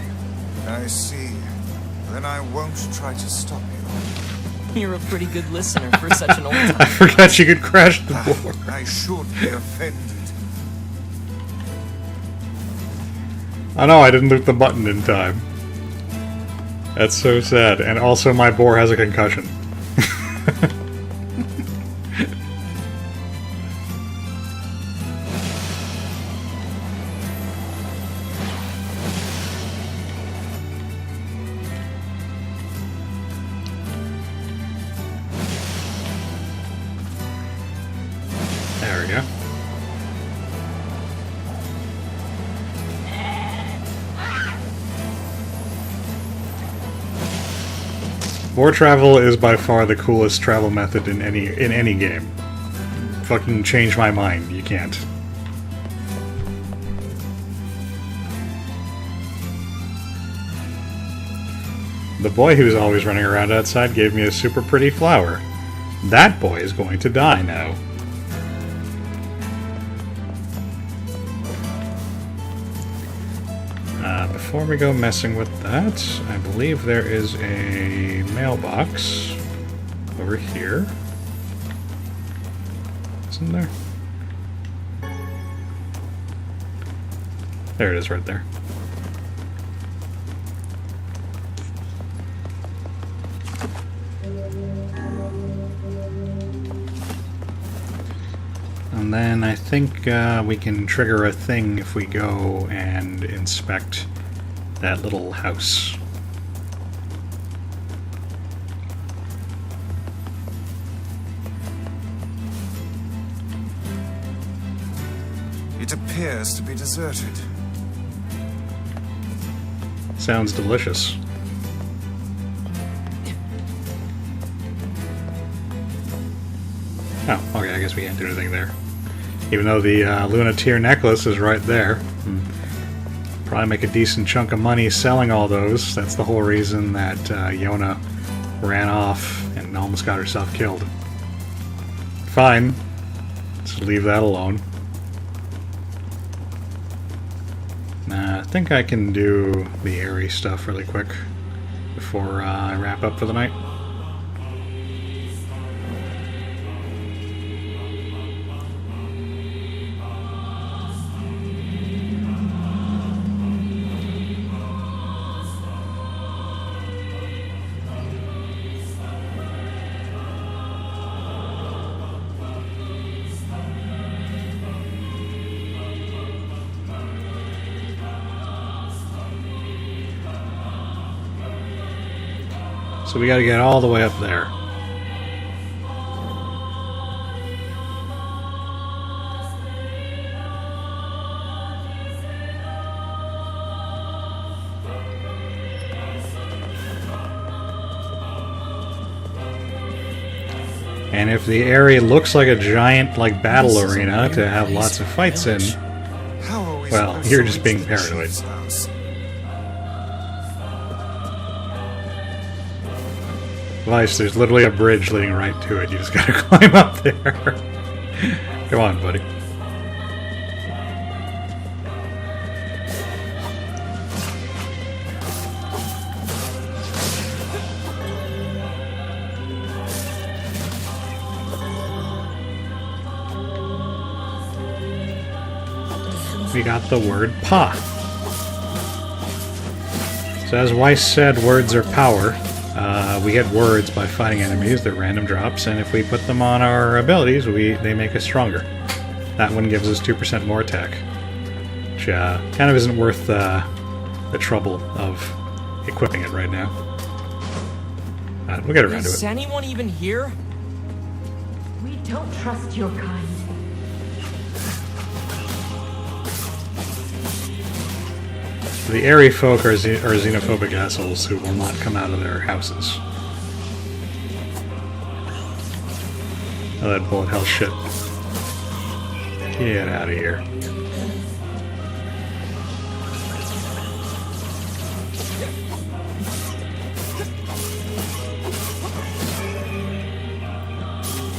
I see. Then I won't try to stop you. You're a pretty good listener for such an old I time. forgot you could crash the boar. I should be offended. Oh no, I didn't loot the button in time. That's so sad. And also my boar has a concussion. There we go. Boar travel is by far the coolest travel method in any game. Fucking change my mind, you can't. The boy who's always running around outside gave me a super pretty flower. That boy is going to die now. Before we go messing with that, I believe there is a mailbox over here. Isn't there? There it is right there. And then I think we can trigger a thing if we go and inspect that little house. It It appears to be deserted. Sounds delicious. Oh, okay, I guess we can't do anything there. Even though the Lunateer necklace is right there. Probably make a decent chunk of money selling all those. That's the whole reason that Yona ran off and almost got herself killed. Fine. Let's leave that alone. I think I can do the airy stuff really quick before I wrap up for the night. So we gotta get all the way up there. And if the area looks like a giant, like, battle arena to have lots of fights in, well, you're just being paranoid. Vice, there's literally a bridge leading right to it. You just gotta climb up there. Come on, buddy. We got the word pa. So as Weiss said, words are power. We get words by fighting enemies. They're random drops, and if we put them on our abilities, they make us stronger. That one gives us 2% more attack, which kind of isn't worth the trouble of equipping it right now. We'll get around to it. Is anyone even here? We don't trust your kind. The airy folk are xenophobic assholes who will not come out of their houses. Oh, that bullet hell shit. Get out of here.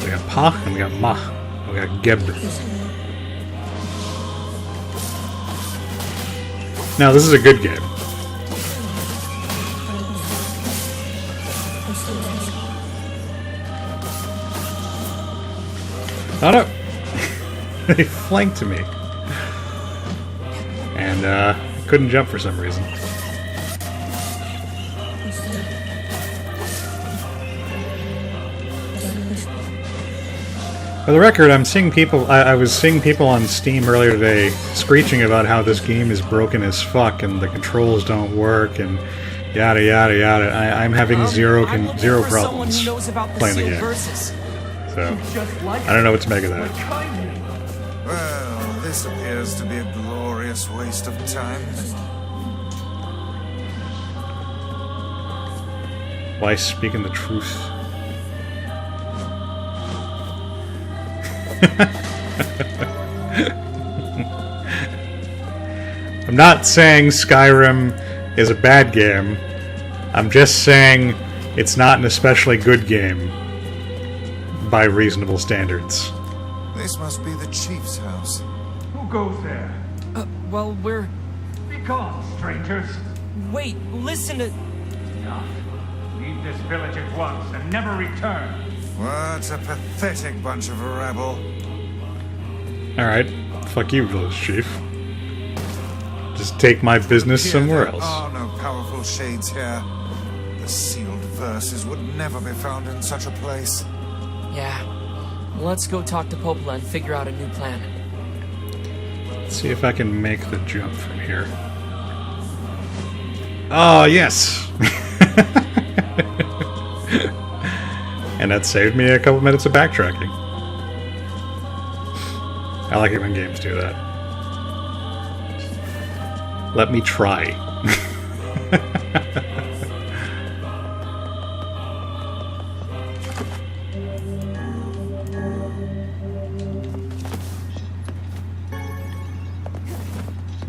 We got Pa and we got Ma. We got Geb. Now, this is a good game. Oh no! They flanked me. And, couldn't jump for some reason. For the record, I'm seeing people. I was seeing people on Steam earlier today screeching about how this game is broken as fuck and the controls don't work and yada yada yada. I'm having zero problems playing the game. So I don't know what to make of that. Well, this appears to be a glorious waste of time. Why speaking the truth? I'm not saying Skyrim is a bad game. I'm just saying it's not an especially good game by reasonable standards. This must be the chief's house. Who goes there? Well, we're... Be gone, strangers. Wait, listen to... Enough. Leave this village at once and never return. What a pathetic bunch of rabble. Alright, fuck you, village chief. Just take my business somewhere else. There are no powerful shades here. The sealed verses would never be found in such a place. Yeah. Let's go talk to Popola and figure out a new plan. Let's see if I can make the jump from here. Oh, yes! And that saved me a couple minutes of backtracking. I like it when games do that. Let me try.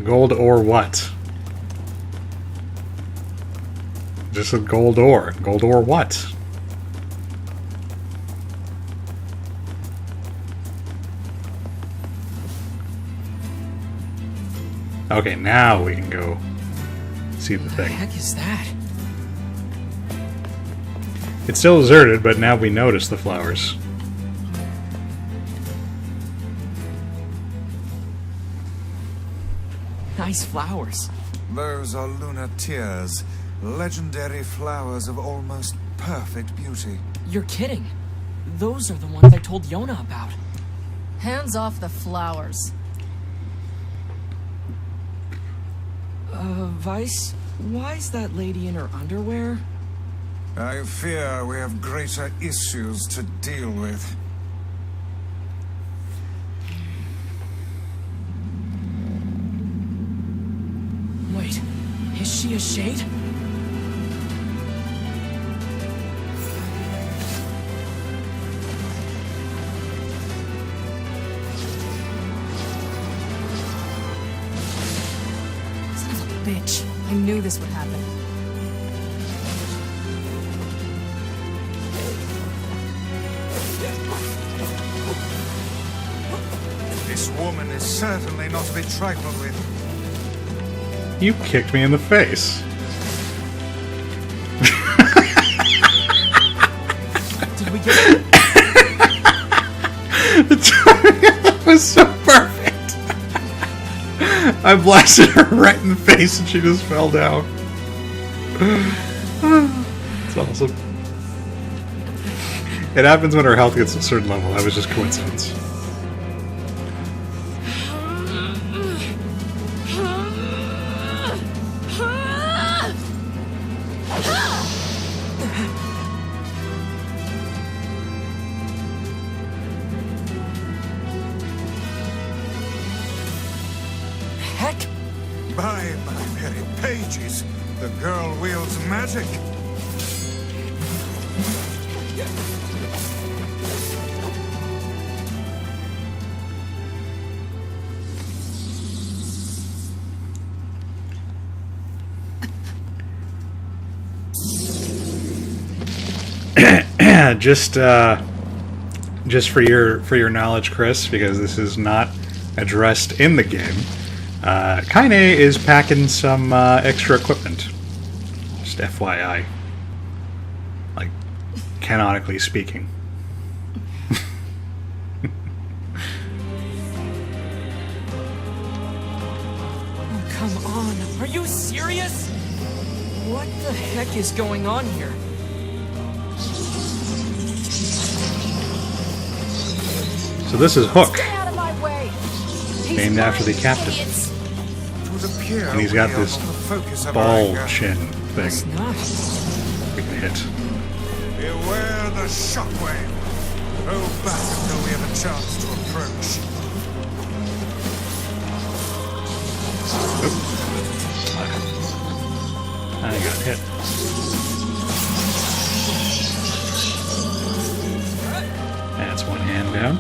Gold or what? Just a gold ore. Gold ore what? Okay, now we can go see the What the thing. heck is that? It's still deserted, but now we notice the flowers. Nice flowers. Those are lunar tears, legendary flowers of almost perfect beauty. You're kidding. Those are the ones I told Yona about. Hands off the flowers. Vice, why is that lady in her underwear? I fear we have greater issues to deal with. Wait, is she a shade? Son of a bitch. I knew this would happen. This woman is certainly not to be trifled with. You kicked me in the face. Did we get it? That was so perfect. I blasted her right in the face and she just fell down. It's awesome. It happens when her health gets to a certain level. That was just coincidence. Heck, By my very pages, the girl wields magic. Just for your knowledge, Chris, because this is not addressed in the game. Kaine is packing some extra equipment. Just FYI. Like, canonically speaking. oh, come on. Are you serious? What the heck is going on here? So this is Hook, Stay out of my way. named after the captain. Idiots. It would appear And he's got we are this not the focus of our ball anger. chin It's thing not. we can hit. Beware the shockwave. Hold back until we have a chance to approach. I got hit. That's one hand down.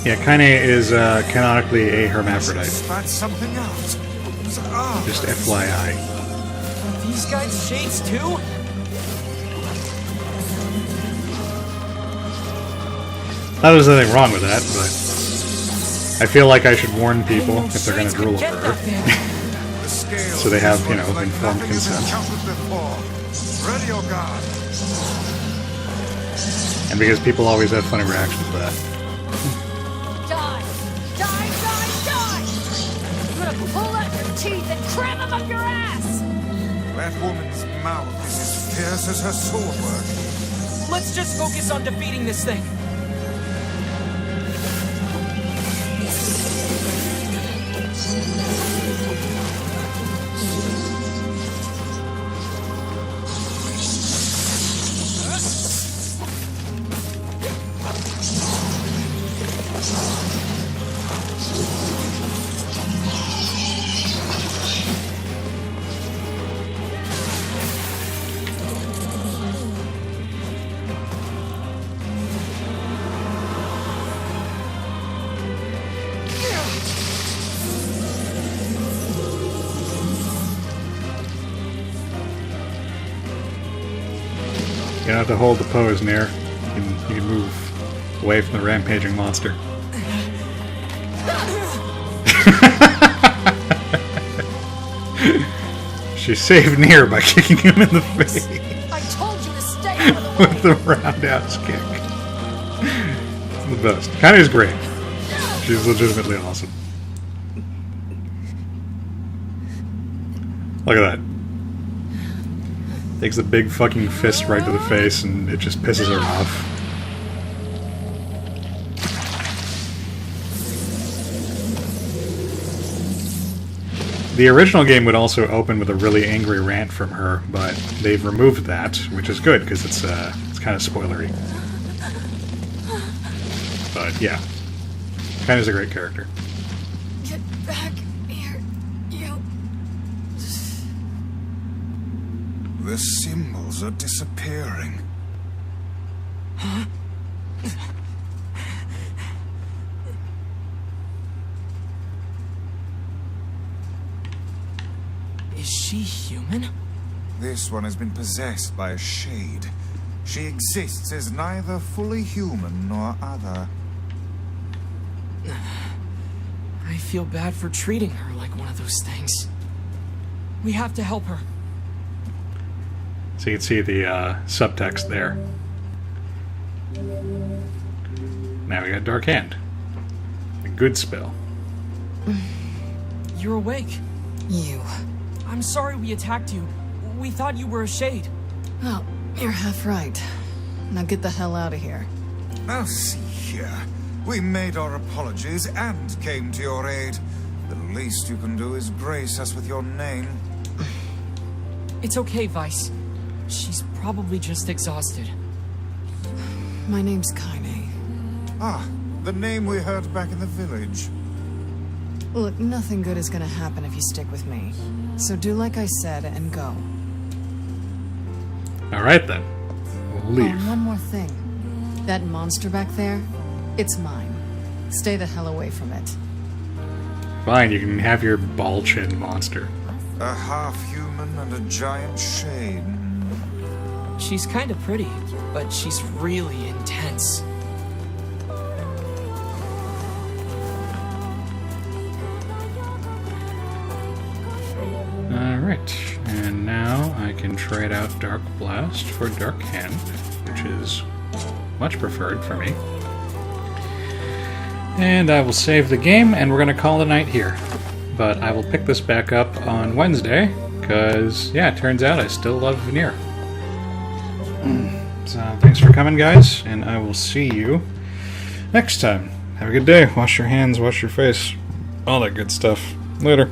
Yeah, Kaine is canonically a hermaphrodite. Spat something out. Just FYI. Are these guys shades too? Not there's anything wrong with that, but I feel like I should warn people if they're going to drool over her. So they have, informed consent. Ready your guard. And because people always have funny reactions to that. Die! Die, die, die! I'm gonna pull out your teeth and cram them up your ass! That woman's mouth is as fierce as her swordwork. Let's just focus on defeating this thing. don't have to hold the pose, Nier. You can move away from the rampaging monster. She saved Nier by kicking him in the face. I told you to stay out of the way. With the roundhouse kick. It's the best. Kaine's great. She's legitimately awesome. Look at that. Takes a big fucking fist right to the face and it just pisses her off. The original game would also open with a really angry rant from her, but they've removed that, which is good because it's kind of spoilery. But yeah, Kaine's a great character. Get back here, you. The symbols are disappearing. Huh? Is she human? This one has been possessed by a shade. She exists as neither fully human nor other. I feel bad for treating her like one of those things. We have to help her. So you can see the subtext there. Now we got Dark Hand. A good spell. You're awake. You. I'm sorry we attacked you. We thought you were a shade. Oh, you're half right. Now get the hell out of here. Now see here. We made our apologies and came to your aid. The least you can do is grace us with your name. It's okay, Vice. She's probably just exhausted. My name's Kaine. Ah, the name we heard back in the village. Look, nothing good is gonna happen if you stick with me. So do like I said and go. Alright then. We'll leave. Oh, and one more thing. That monster back there, it's mine. Stay the hell away from it. Fine, you can have your ball-chin monster. A half-human and a giant shade. She's kind of pretty, but she's really intense. Alright, and now I can trade out Dark Blast for Dark Hand, which is much preferred for me. And I will save the game, and we're going to call the night here. But I will pick this back up on Wednesday, because, yeah, it turns out I still love Nier. So, thanks for coming, guys, and I will see you next time. Have a good day. Wash your hands, wash your face, all that good stuff. Later.